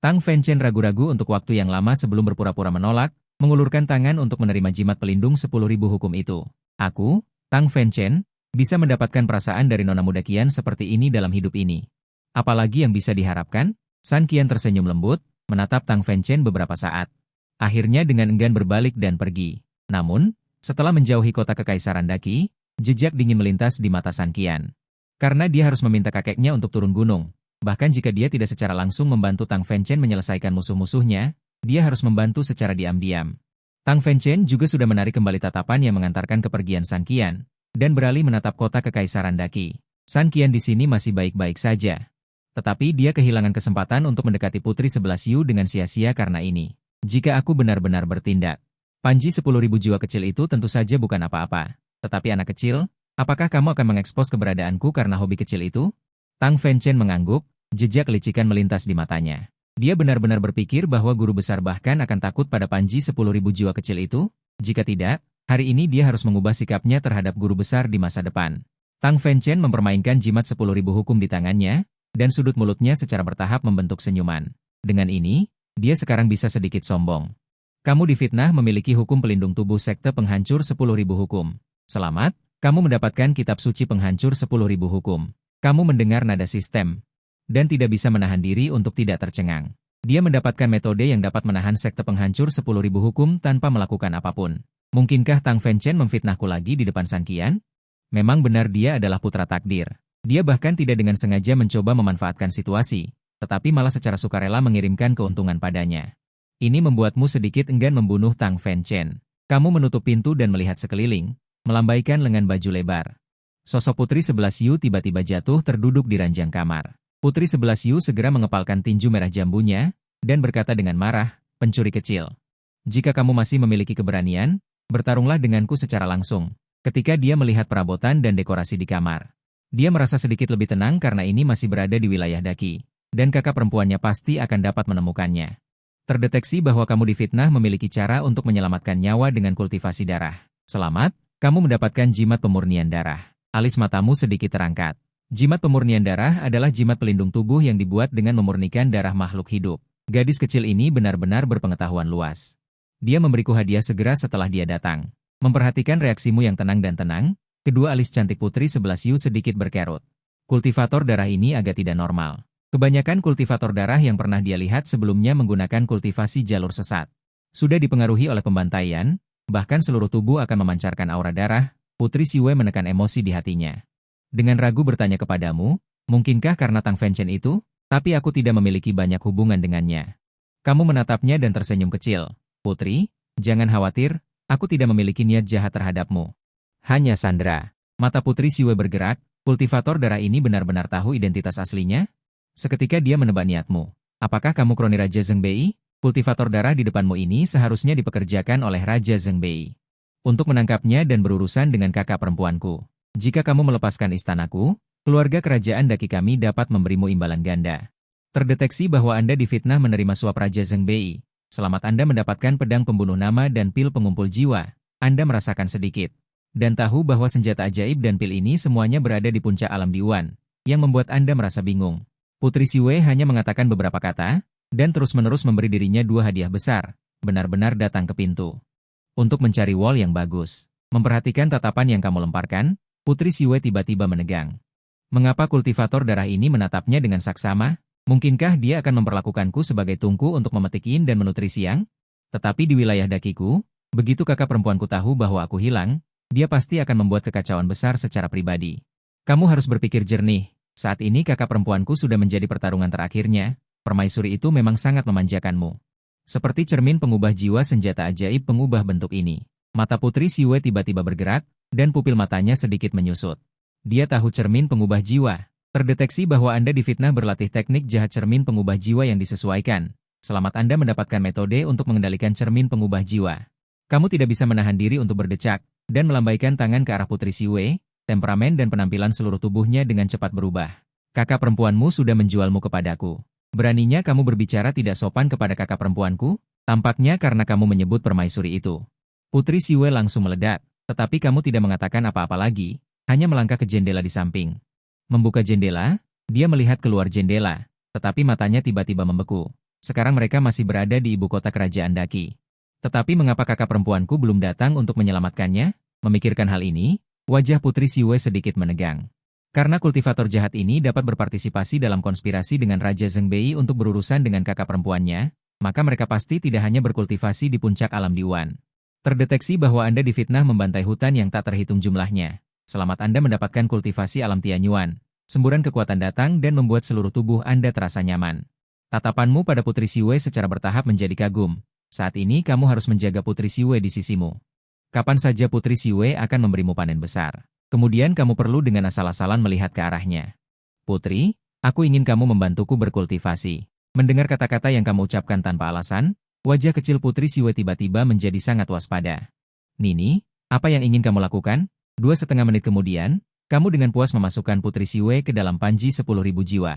Speaker 1: Tang Fenchen ragu-ragu untuk waktu yang lama sebelum berpura-pura menolak, mengulurkan tangan untuk menerima jimat pelindung 10.000 hukum itu. Aku, Tang Fenchen, bisa mendapatkan perasaan dari nona muda Qian seperti ini dalam hidup ini. Apalagi yang bisa diharapkan? San Qian tersenyum lembut, menatap Tang Fenchen beberapa saat. Akhirnya dengan enggan berbalik dan pergi. Namun, setelah menjauhi kota kekaisaran Daqi, jejak dingin melintas di mata San Qian. Karena dia harus meminta kakeknya untuk turun gunung. Bahkan jika dia tidak secara langsung membantu Tang Fenchen menyelesaikan musuh-musuhnya, dia harus membantu secara diam-diam. Tang Fenchen juga sudah menarik kembali tatapan yang mengantarkan kepergian San Qian, dan beralih menatap kota kekaisaran Daqi. San Qian di sini masih baik-baik saja. Tetapi dia kehilangan kesempatan untuk mendekati Putri 11 Yu dengan sia-sia karena ini. Jika aku benar-benar bertindak, Panji 10.000 jiwa kecil itu tentu saja bukan apa-apa. Tetapi anak kecil, apakah kamu akan mengekspos keberadaanku karena hobi kecil itu? Tang Fenchen mengangguk, jejak kelicikan melintas di matanya. Dia benar-benar berpikir bahwa guru besar bahkan akan takut pada Panji 10.000 jiwa kecil itu? Jika tidak, hari ini dia harus mengubah sikapnya terhadap guru besar di masa depan. Tang Fenchen mempermainkan jimat 10.000 hukum di tangannya, dan sudut mulutnya secara bertahap membentuk senyuman. Dengan ini, dia sekarang bisa sedikit sombong. Kamu difitnah memiliki hukum pelindung tubuh sekte penghancur 10.000 hukum. Selamat, kamu mendapatkan kitab suci penghancur 10.000 hukum. Kamu mendengar nada sistem, dan tidak bisa menahan diri untuk tidak tercengang. Dia mendapatkan metode yang dapat menahan sekte penghancur 10.000 hukum tanpa melakukan apapun. Mungkinkah Tang Fenchen memfitnahku lagi di depan San Qian? Memang benar dia adalah putra takdir. Dia bahkan tidak dengan sengaja mencoba memanfaatkan situasi, tetapi malah secara sukarela mengirimkan keuntungan padanya. Ini membuatmu sedikit enggan membunuh Tang Fenchen. Kamu menutup pintu dan melihat sekeliling, melambaikan lengan baju lebar. Sosok Putri 11 Yu tiba-tiba jatuh terduduk di ranjang kamar. Putri 11 Yu segera mengepalkan tinju merah jambunya, dan berkata dengan marah, pencuri kecil. Jika kamu masih memiliki keberanian, bertarunglah denganku secara langsung. Ketika dia melihat perabotan dan dekorasi di kamar, dia merasa sedikit lebih tenang karena ini masih berada di wilayah Daki, dan kakak perempuannya pasti akan dapat menemukannya. Terdeteksi bahwa kamu difitnah memiliki cara untuk menyelamatkan nyawa dengan kultivasi darah. Selamat, kamu mendapatkan jimat pemurnian darah. Alis matamu sedikit terangkat. Jimat pemurnian darah adalah jimat pelindung tubuh yang dibuat dengan memurnikan darah makhluk hidup. Gadis kecil ini benar-benar berpengetahuan luas. Dia memberiku hadiah segera setelah dia datang. Memperhatikan reaksimu yang tenang dan tenang, kedua alis cantik putri 11 Yu sedikit berkerut. Kultivator darah ini agak tidak normal. Kebanyakan kultivator darah yang pernah dia lihat sebelumnya menggunakan kultivasi jalur sesat. Sudah dipengaruhi oleh pembantaian, bahkan seluruh tubuh akan memancarkan aura darah. Putri Siwe menekan emosi di hatinya. Dengan ragu bertanya kepadamu, mungkinkah karena Tang Fenchen itu? Tapi aku tidak memiliki banyak hubungan dengannya. Kamu menatapnya dan tersenyum kecil. Putri, jangan khawatir, aku tidak memiliki niat jahat terhadapmu. Hanya Sandra. Mata Putri Siwe bergerak, kultivator darah ini benar-benar tahu identitas aslinya? Seketika dia menebak niatmu. Apakah kamu kroni Raja Zhengbei? Kultivator darah di depanmu ini seharusnya dipekerjakan oleh Raja Zhengbei. Untuk menangkapnya dan berurusan dengan kakak perempuanku. Jika kamu melepaskan istanaku, keluarga kerajaan Daki kami dapat memberimu imbalan ganda. Terdeteksi bahwa Anda difitnah menerima suap Raja Zhengbei. Selamat Anda mendapatkan pedang pembunuh nama dan pil pengumpul jiwa. Anda merasakan sedikit. Dan tahu bahwa senjata ajaib dan pil ini semuanya berada di puncak alam Diwan, yang membuat Anda merasa bingung. Putri Siwe hanya mengatakan beberapa kata, dan terus-menerus memberi dirinya 2 hadiah besar, benar-benar datang ke pintu. Untuk mencari wall yang bagus. Memperhatikan tatapan yang kamu lemparkan, Putri Siwe tiba-tiba menegang. Mengapa kultivator darah ini menatapnya dengan saksama? Mungkinkah dia akan memperlakukanku sebagai tungku untuk memetik yin dan menutrisi yang? Tetapi di wilayah Dakiku, begitu kakak perempuanku tahu bahwa aku hilang, dia pasti akan membuat kekacauan besar secara pribadi. Kamu harus berpikir jernih. Saat ini kakak perempuanku sudah menjadi pertarungan terakhirnya. Permaisuri itu memang sangat memanjakanmu. Seperti cermin pengubah jiwa senjata ajaib pengubah bentuk ini. Mata Putri Siwe tiba-tiba bergerak, dan pupil matanya sedikit menyusut. Dia tahu cermin pengubah jiwa. Terdeteksi bahwa Anda difitnah berlatih teknik jahat cermin pengubah jiwa yang disesuaikan. Selamat Anda mendapatkan metode untuk mengendalikan cermin pengubah jiwa. Kamu tidak bisa menahan diri untuk berdecak, dan melambaikan tangan ke arah Putri Siwe, temperamen dan penampilan seluruh tubuhnya dengan cepat berubah. Kakak perempuanmu sudah menjualmu kepadaku. Beraninya kamu berbicara tidak sopan kepada kakak perempuanku? Tampaknya karena kamu menyebut permaisuri itu. Putri Siwe langsung meledak, tetapi kamu tidak mengatakan apa-apa lagi, hanya melangkah ke jendela di samping. Membuka jendela, dia melihat keluar jendela, tetapi matanya tiba-tiba membeku. Sekarang mereka masih berada di ibu kota kerajaan Daki. Tetapi mengapa kakak perempuanku belum datang untuk menyelamatkannya? Memikirkan hal ini, wajah Putri Siwe sedikit menegang. Karena kultivator jahat ini dapat berpartisipasi dalam konspirasi dengan Raja Zhengbei untuk berurusan dengan kakak perempuannya, maka mereka pasti tidak hanya berkultivasi di puncak alam Diwan. Terdeteksi bahwa Anda difitnah membantai hutan yang tak terhitung jumlahnya. Selamat Anda mendapatkan kultivasi alam Tianyuan. Semburan kekuatan datang dan membuat seluruh tubuh Anda terasa nyaman. Tatapanmu pada Putri Siwe secara bertahap menjadi kagum. Saat ini kamu harus menjaga Putri Siwe di sisimu. Kapan saja Putri Siwe akan memberimu panen besar. Kemudian kamu perlu dengan asal-asalan melihat ke arahnya. Putri, aku ingin kamu membantuku berkultivasi. Mendengar kata-kata yang kamu ucapkan tanpa alasan, wajah kecil Putri Siwe tiba-tiba menjadi sangat waspada. Nini, apa yang ingin kamu lakukan? 2,5 menit kemudian, kamu dengan puas memasukkan Putri Siwe ke dalam panji 10.000 jiwa.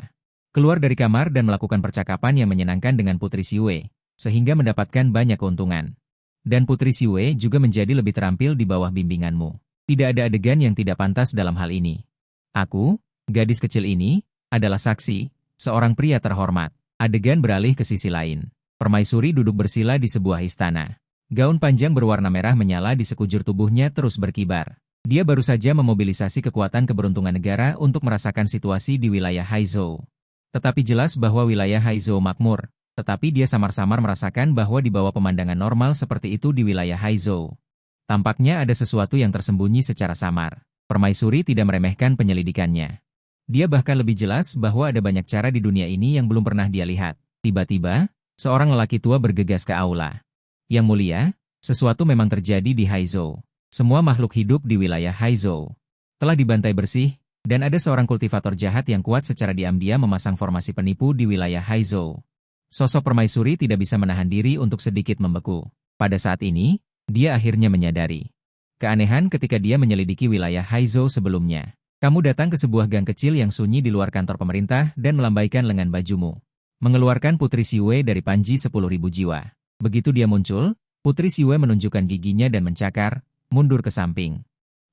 Speaker 1: Keluar dari kamar dan melakukan percakapan yang menyenangkan dengan Putri Siwe, sehingga mendapatkan banyak keuntungan. Dan Putri Siwe juga menjadi lebih terampil di bawah bimbinganmu. Tidak ada adegan yang tidak pantas dalam hal ini. Aku, gadis kecil ini, adalah saksi, seorang pria terhormat. Adegan beralih ke sisi lain. Permaisuri duduk bersila di sebuah istana. Gaun panjang berwarna merah menyala di sekujur tubuhnya terus berkibar. Dia baru saja memobilisasi kekuatan keberuntungan negara untuk merasakan situasi di wilayah Haizhou. Tetapi jelas bahwa wilayah Haizhou makmur, tetapi dia samar-samar merasakan bahwa di bawah pemandangan normal seperti itu di wilayah Haizhou. Tampaknya ada sesuatu yang tersembunyi secara samar. Permaisuri tidak meremehkan penyelidikannya. Dia bahkan lebih jelas bahwa ada banyak cara di dunia ini yang belum pernah dia lihat. Tiba-tiba, seorang lelaki tua bergegas ke aula. Yang mulia, sesuatu memang terjadi di Haizhou. Semua makhluk hidup di wilayah Haizhou telah dibantai bersih, dan ada seorang kultivator jahat yang kuat secara diam-diam memasang formasi penipu di wilayah Haizhou. Sosok permaisuri tidak bisa menahan diri untuk sedikit membeku. Pada saat ini, dia akhirnya menyadari. Keanehan ketika dia menyelidiki wilayah Haizhou sebelumnya. Kamu datang ke sebuah gang kecil yang sunyi di luar kantor pemerintah dan melambaikan lengan bajumu. Mengeluarkan Putri Siwei dari panji 10.000 jiwa. Begitu dia muncul, Putri Siwei menunjukkan giginya dan mencakar, mundur ke samping.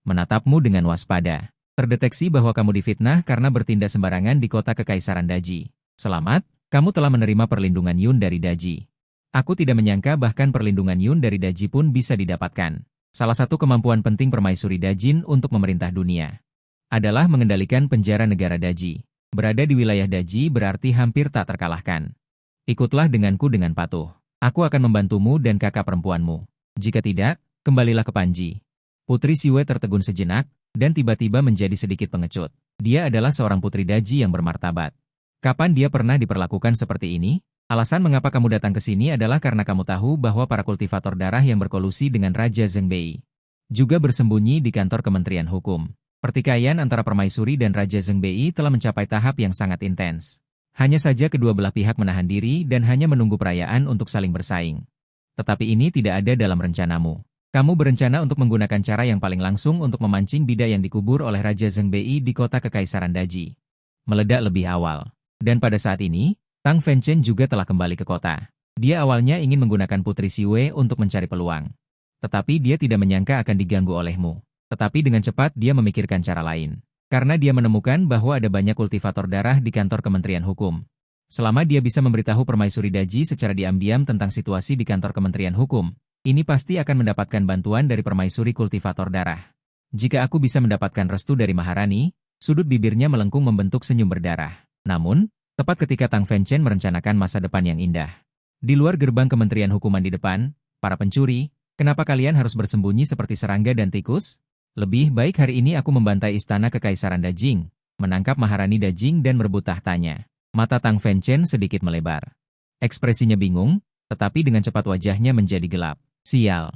Speaker 1: Menatapmu dengan waspada. Terdeteksi bahwa kamu difitnah karena bertindak sembarangan di kota Kekaisaran Daji. Selamat, kamu telah menerima perlindungan Yun dari Daji. Aku tidak menyangka bahkan perlindungan Yun dari Daji pun bisa didapatkan. Salah satu kemampuan penting permaisuri Dajin untuk memerintah dunia adalah mengendalikan penjara negara Daji. Berada di wilayah Daji berarti hampir tak terkalahkan. Ikutlah denganku dengan patuh. Aku akan membantumu dan kakak perempuanmu. Jika tidak, kembalilah ke Panji. Putri Siwei tertegun sejenak, dan tiba-tiba menjadi sedikit pengecut. Dia adalah seorang putri Daji yang bermartabat. Kapan dia pernah diperlakukan seperti ini? Alasan mengapa kamu datang ke sini adalah karena kamu tahu bahwa para kultivator darah yang berkolusi dengan Raja Zhengbei juga bersembunyi di kantor Kementerian Hukum. Pertikaian antara permaisuri dan Raja Zhengbei telah mencapai tahap yang sangat intens. Hanya saja kedua belah pihak menahan diri dan hanya menunggu perayaan untuk saling bersaing. Tetapi ini tidak ada dalam rencanamu. Kamu berencana untuk menggunakan cara yang paling langsung untuk memancing bidah yang dikubur oleh Raja Zhengbei di kota Kekaisaran Daji. Meledak lebih awal. Dan pada saat ini, Tang Fenchen juga telah kembali ke kota. Dia awalnya ingin menggunakan Putri Siwei untuk mencari peluang. Tetapi dia tidak menyangka akan diganggu olehmu. Tetapi dengan cepat dia memikirkan cara lain. Karena dia menemukan bahwa ada banyak kultivator darah di kantor Kementerian Hukum. Selama dia bisa memberitahu Permaisuri Daji secara diam-diam tentang situasi di kantor Kementerian Hukum, ini pasti akan mendapatkan bantuan dari Permaisuri kultivator darah. Jika aku bisa mendapatkan restu dari Maharani, sudut bibirnya melengkung membentuk senyum berdarah. Namun, tepat ketika Tang Fenchen merencanakan masa depan yang indah. Di luar gerbang Kementerian Hukuman di depan, para pencuri, kenapa kalian harus bersembunyi seperti serangga dan tikus? Lebih baik hari ini aku membantai istana Kekaisaran Dajing, menangkap Maharani Dajing dan merebut tahtanya. Mata Tang Fenchen sedikit melebar. Ekspresinya bingung, tetapi dengan cepat wajahnya menjadi gelap. Sial.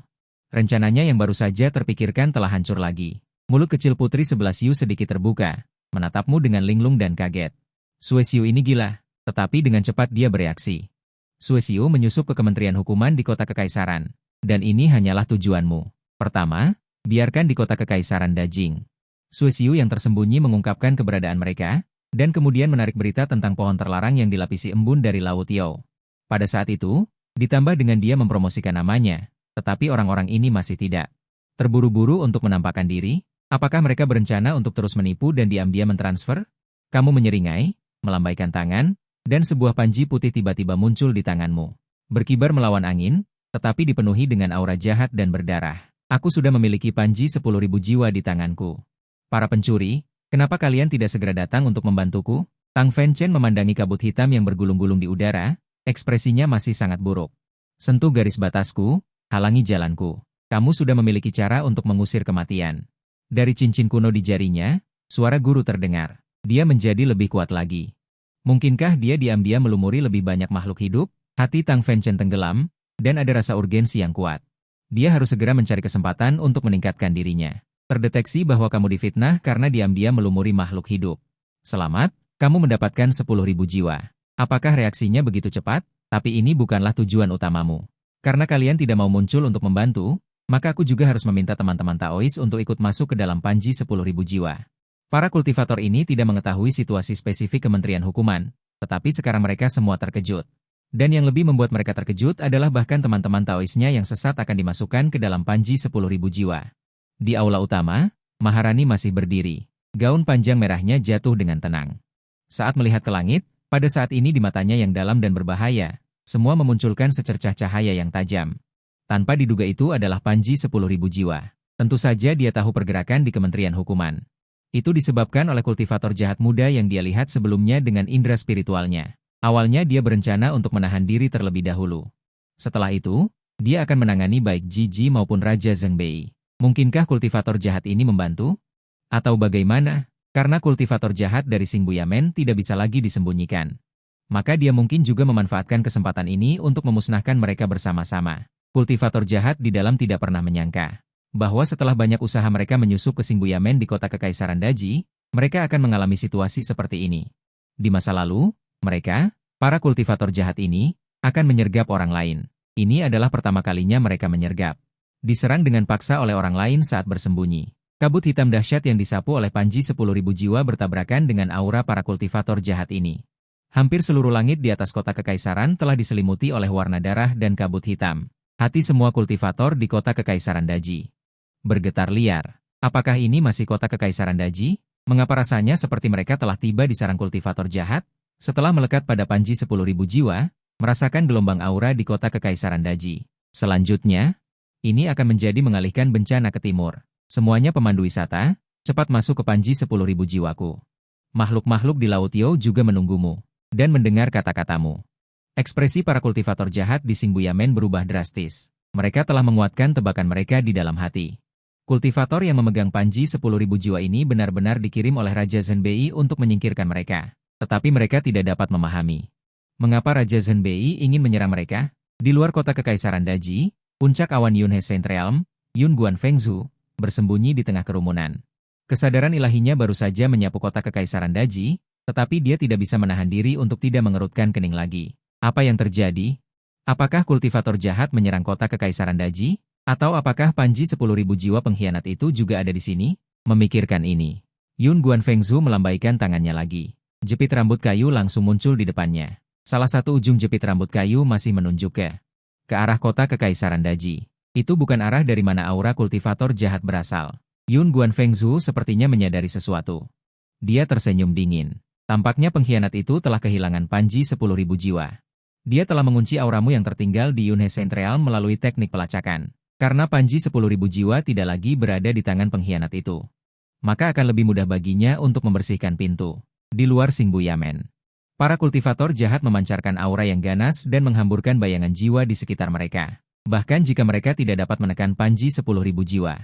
Speaker 1: Rencananya yang baru saja terpikirkan telah hancur lagi. Mulut kecil Putri 11 Yu sedikit terbuka, menatapmu dengan linglung dan kaget. Suesiu ini gila, tetapi dengan cepat dia bereaksi. Suesiu menyusup ke Kementerian Hukuman di kota Kekaisaran. Dan ini hanyalah tujuanmu. Pertama, biarkan di kota Kekaisaran Dajing. Suesiu yang tersembunyi mengungkapkan keberadaan mereka, dan kemudian menarik berita tentang pohon terlarang yang dilapisi embun dari Laut Yao. Pada saat itu, ditambah dengan dia mempromosikan namanya, tetapi orang-orang ini masih tidak terburu-buru untuk menampakkan diri. Apakah mereka berencana untuk terus menipu dan diam-diam mentransfer? Kamu menyeringai, melambaikan tangan, dan sebuah panji putih tiba-tiba muncul di tanganmu. Berkibar melawan angin, tetapi dipenuhi dengan aura jahat dan berdarah. Aku sudah memiliki panji 10.000 jiwa di tanganku. Para pencuri, kenapa kalian tidak segera datang untuk membantuku? Tang Fenchen memandangi kabut hitam yang bergulung-gulung di udara, ekspresinya masih sangat buruk. Sentuh garis batasku, halangi jalanku. Kamu sudah memiliki cara untuk mengusir kematian. Dari cincin kuno di jarinya, suara guru terdengar. Dia menjadi lebih kuat lagi. Mungkinkah dia diam-diam melumuri lebih banyak makhluk hidup? Hati Tang Fenchen tenggelam, dan ada rasa urgensi yang kuat. Dia harus segera mencari kesempatan untuk meningkatkan dirinya. Terdeteksi bahwa kamu difitnah karena diam-diam melumuri makhluk hidup. Selamat, kamu mendapatkan 10.000 jiwa. Apakah reaksinya begitu cepat? Tapi ini bukanlah tujuan utamamu. Karena kalian tidak mau muncul untuk membantu, maka aku juga harus meminta teman-teman Taois untuk ikut masuk ke dalam panji 10.000 jiwa. Para kultivator ini tidak mengetahui situasi spesifik Kementerian Hukuman, tetapi sekarang mereka semua terkejut. Dan yang lebih membuat mereka terkejut adalah bahkan teman-teman Taoisnya yang sesat akan dimasukkan ke dalam panji 10.000 jiwa. Di aula utama, Maharani masih berdiri. Gaun panjang merahnya jatuh dengan tenang. Saat melihat ke langit, pada saat ini di matanya yang dalam dan berbahaya, semua memunculkan secercah cahaya yang tajam. Tanpa diduga itu adalah panji 10.000 jiwa. Tentu saja dia tahu pergerakan di Kementerian Hukuman. Itu disebabkan oleh kultivator jahat muda yang dia lihat sebelumnya dengan indera spiritualnya. Awalnya dia berencana untuk menahan diri terlebih dahulu. Setelah itu, dia akan menangani baik Ji maupun Raja Zhengbei. Mungkinkah kultivator jahat ini membantu? Atau bagaimana? Karena kultivator jahat dari Xing Buyamen tidak bisa lagi disembunyikan. Maka dia mungkin juga memanfaatkan kesempatan ini untuk memusnahkan mereka bersama-sama. Kultivator jahat di dalam tidak pernah menyangka bahwa setelah banyak usaha mereka menyusup ke Xing Buyamen di kota Kekaisaran Daji, mereka akan mengalami situasi seperti ini. Di masa lalu, mereka, para kultivator jahat ini, akan menyergap orang lain. Ini adalah pertama kalinya mereka menyergap Diserang dengan paksa oleh orang lain saat bersembunyi. Kabut hitam dahsyat yang disapu oleh Panji 10.000 jiwa bertabrakan dengan aura para kultivator jahat ini. Hampir seluruh langit di atas kota kekaisaran telah diselimuti oleh warna darah dan kabut hitam. Hati semua kultivator di kota kekaisaran Daji bergetar liar. Apakah ini masih kota kekaisaran Daji? Mengapa rasanya seperti mereka telah tiba di sarang kultivator jahat? Setelah melekat pada Panji 10.000 jiwa, merasakan gelombang aura di kota kekaisaran Daji. Selanjutnya, ini akan menjadi mengalihkan bencana ke timur. Semuanya pemandu wisata, cepat masuk ke Panji 10.000 jiwaku. Makhluk-makhluk di Laut Yo juga menunggumu dan mendengar kata-katamu. Ekspresi para kultivator jahat di Singbuyamen berubah drastis. Mereka telah menguatkan tebakan mereka di dalam hati. Kultivator yang memegang Panji 10.000 jiwa ini benar-benar dikirim oleh Raja Zhenbei untuk menyingkirkan mereka. Tetapi mereka tidak dapat memahami mengapa Raja Zhenbei ingin menyerang mereka. Di luar kota kekaisaran Daji, puncak awan Yunhe Saint Realm, Yun Guan Fengzhu, bersembunyi di tengah kerumunan. Kesadaran ilahinya baru saja menyapu kota kekaisaran Daji, tetapi dia tidak bisa menahan diri untuk tidak mengerutkan kening lagi. Apa yang terjadi? Apakah kultivator jahat menyerang kota kekaisaran Daji? Atau apakah Panji 10.000 jiwa pengkhianat itu juga ada di sini? Memikirkan ini, Yun Guan Fengzhu melambaikan tangannya lagi. Jepit rambut kayu langsung muncul di depannya. Salah satu ujung jepit rambut kayu masih menunjuk ke arah kota kekaisaran Daji. Itu bukan arah dari mana aura kultivator jahat berasal. Yun Guan Fengzhu sepertinya menyadari sesuatu. Dia tersenyum dingin. Tampaknya pengkhianat itu telah kehilangan Panji 10.000 jiwa. Dia telah mengunci auramu yang tertinggal di Yunhe Saint Realm melalui teknik pelacakan. Karena Panji 10.000 jiwa tidak lagi berada di tangan pengkhianat itu, maka akan lebih mudah baginya untuk membersihkan pintu. Di luar Singbuyamen, para kultivator jahat memancarkan aura yang ganas dan menghamburkan bayangan jiwa di sekitar mereka. Bahkan jika mereka tidak dapat menekan Panji 10.000 jiwa,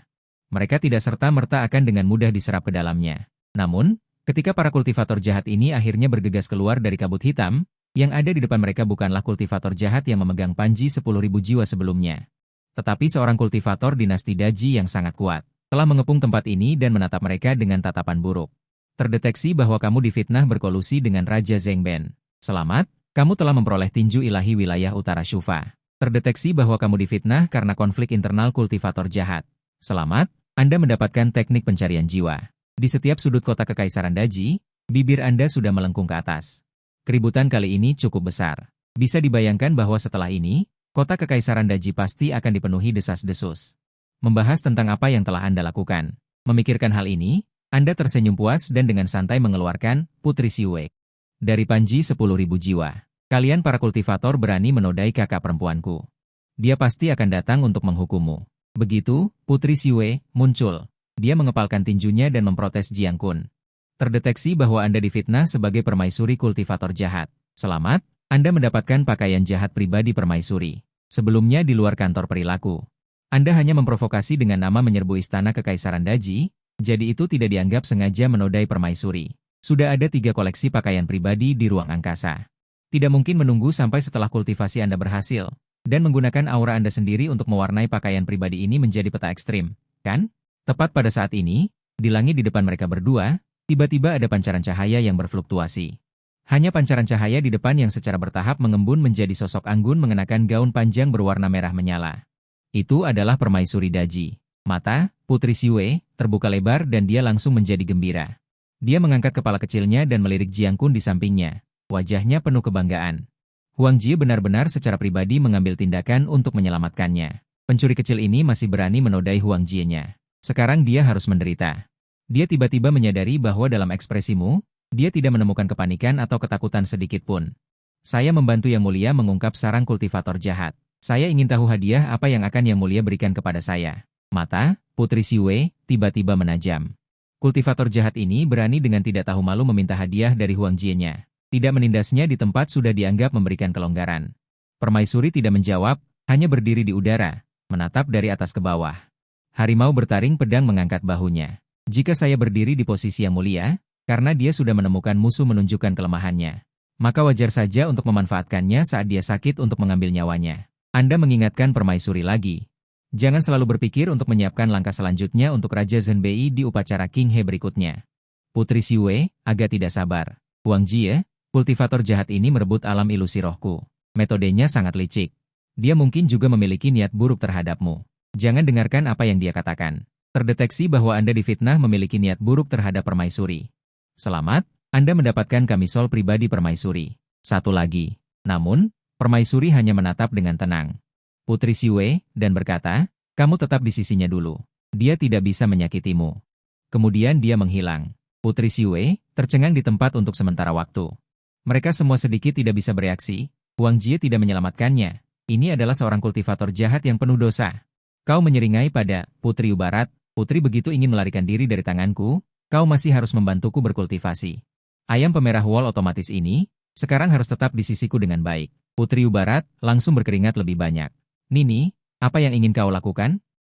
Speaker 1: mereka tidak serta-merta akan dengan mudah diserap ke dalamnya. Namun, ketika para kultivator jahat ini akhirnya bergegas keluar dari kabut hitam, yang ada di depan mereka bukanlah kultivator jahat yang memegang Panji 10.000 jiwa sebelumnya, tetapi seorang kultivator dinasti Daji yang sangat kuat, telah mengepung tempat ini dan menatap mereka dengan tatapan buruk. Terdeteksi bahwa kamu difitnah berkolusi dengan Raja Zhengben. Selamat, kamu telah memperoleh tinju ilahi wilayah utara Shufa. Terdeteksi bahwa kamu difitnah karena konflik internal kultivator jahat. Selamat, Anda mendapatkan teknik pencarian jiwa. Di setiap sudut kota kekaisaran Daji, bibir Anda sudah melengkung ke atas. Keributan kali ini cukup besar. Bisa dibayangkan bahwa setelah ini, kota kekaisaran Daji pasti akan dipenuhi desas-desus. Membahas tentang apa yang telah Anda lakukan. Memikirkan hal ini, Anda tersenyum puas dan dengan santai mengeluarkan Putri Siwei. Dari Panji 10.000 jiwa, kalian para kultivator berani menodai kakak perempuanku. Dia pasti akan datang untuk menghukummu. Begitu, Putri Siwei muncul. Dia mengepalkan tinjunya dan memprotes Jiang Kun. Terdeteksi bahwa Anda difitnah sebagai permaisuri kultivator jahat. Selamat. Anda mendapatkan pakaian jahat pribadi permaisuri. Sebelumnya di luar kantor perilaku, Anda hanya memprovokasi dengan nama menyerbu istana kekaisaran Daji, jadi itu tidak dianggap sengaja menodai permaisuri. Sudah ada 3 koleksi pakaian pribadi di ruang angkasa. Tidak mungkin menunggu sampai setelah kultivasi Anda berhasil, dan menggunakan aura Anda sendiri untuk mewarnai pakaian pribadi ini menjadi peta ekstrim, kan? Tepat pada saat ini, di langit di depan mereka berdua, tiba-tiba ada pancaran cahaya yang berfluktuasi. Hanya pancaran cahaya di depan yang secara bertahap mengembun menjadi sosok anggun mengenakan gaun panjang berwarna merah menyala. Itu adalah permaisuri Daji. Mata Putri Siwei terbuka lebar dan dia langsung menjadi gembira. Dia mengangkat kepala kecilnya dan melirik Jiang Kun di sampingnya. Wajahnya penuh kebanggaan. Huang Jie benar-benar secara pribadi mengambil tindakan untuk menyelamatkannya. Pencuri kecil ini masih berani menodai Huang Jie-nya. Sekarang dia harus menderita. Dia tiba-tiba menyadari bahwa dalam ekspresimu, dia tidak menemukan kepanikan atau ketakutan sedikit pun. Saya membantu Yang Mulia mengungkap sarang kultivator jahat. Saya ingin tahu hadiah apa yang akan Yang Mulia berikan kepada saya. Mata Putri Siwei tiba-tiba menajam. Kultivator jahat ini berani dengan tidak tahu malu meminta hadiah dari Huang Jie-nya. Tidak menindasnya di tempat sudah dianggap memberikan kelonggaran. Permaisuri tidak menjawab, hanya berdiri di udara, menatap dari atas ke bawah. Harimau bertaring pedang mengangkat bahunya. Jika saya berdiri di posisi Yang Mulia, karena dia sudah menemukan musuh menunjukkan kelemahannya, maka wajar saja untuk memanfaatkannya saat dia sakit untuk mengambil nyawanya. Anda mengingatkan permaisuri lagi. Jangan selalu berpikir untuk menyiapkan langkah selanjutnya untuk Raja Zhenbei di upacara King He berikutnya. Putri Siwei agak tidak sabar. Huang Jie, kultivator jahat ini merebut alam ilusi rohku. Metodenya sangat licik. Dia mungkin juga memiliki niat buruk terhadapmu. Jangan dengarkan apa yang dia katakan. Terdeteksi bahwa Anda difitnah memiliki niat buruk terhadap permaisuri. Selamat, Anda mendapatkan kamisol pribadi permaisuri. Satu lagi. Namun, permaisuri hanya menatap dengan tenang Putri Xue dan berkata, kamu tetap di sisinya dulu. Dia tidak bisa menyakitimu. Kemudian dia menghilang. Putri Xue tercengang di tempat untuk sementara waktu. Mereka semua sedikit tidak bisa bereaksi. Wang Jie tidak menyelamatkannya. Ini adalah seorang kultivator jahat yang penuh dosa. Kau menyeringai pada Putri Ubarat. Putri begitu ingin melarikan diri dari tanganku, kau masih harus membantuku berkultivasi. Ayam pemerah wol otomatis ini, sekarang harus tetap di sisiku dengan baik. Putri Ubarat langsung berkeringat lebih banyak. Nini, apa yang ingin kau lakukan?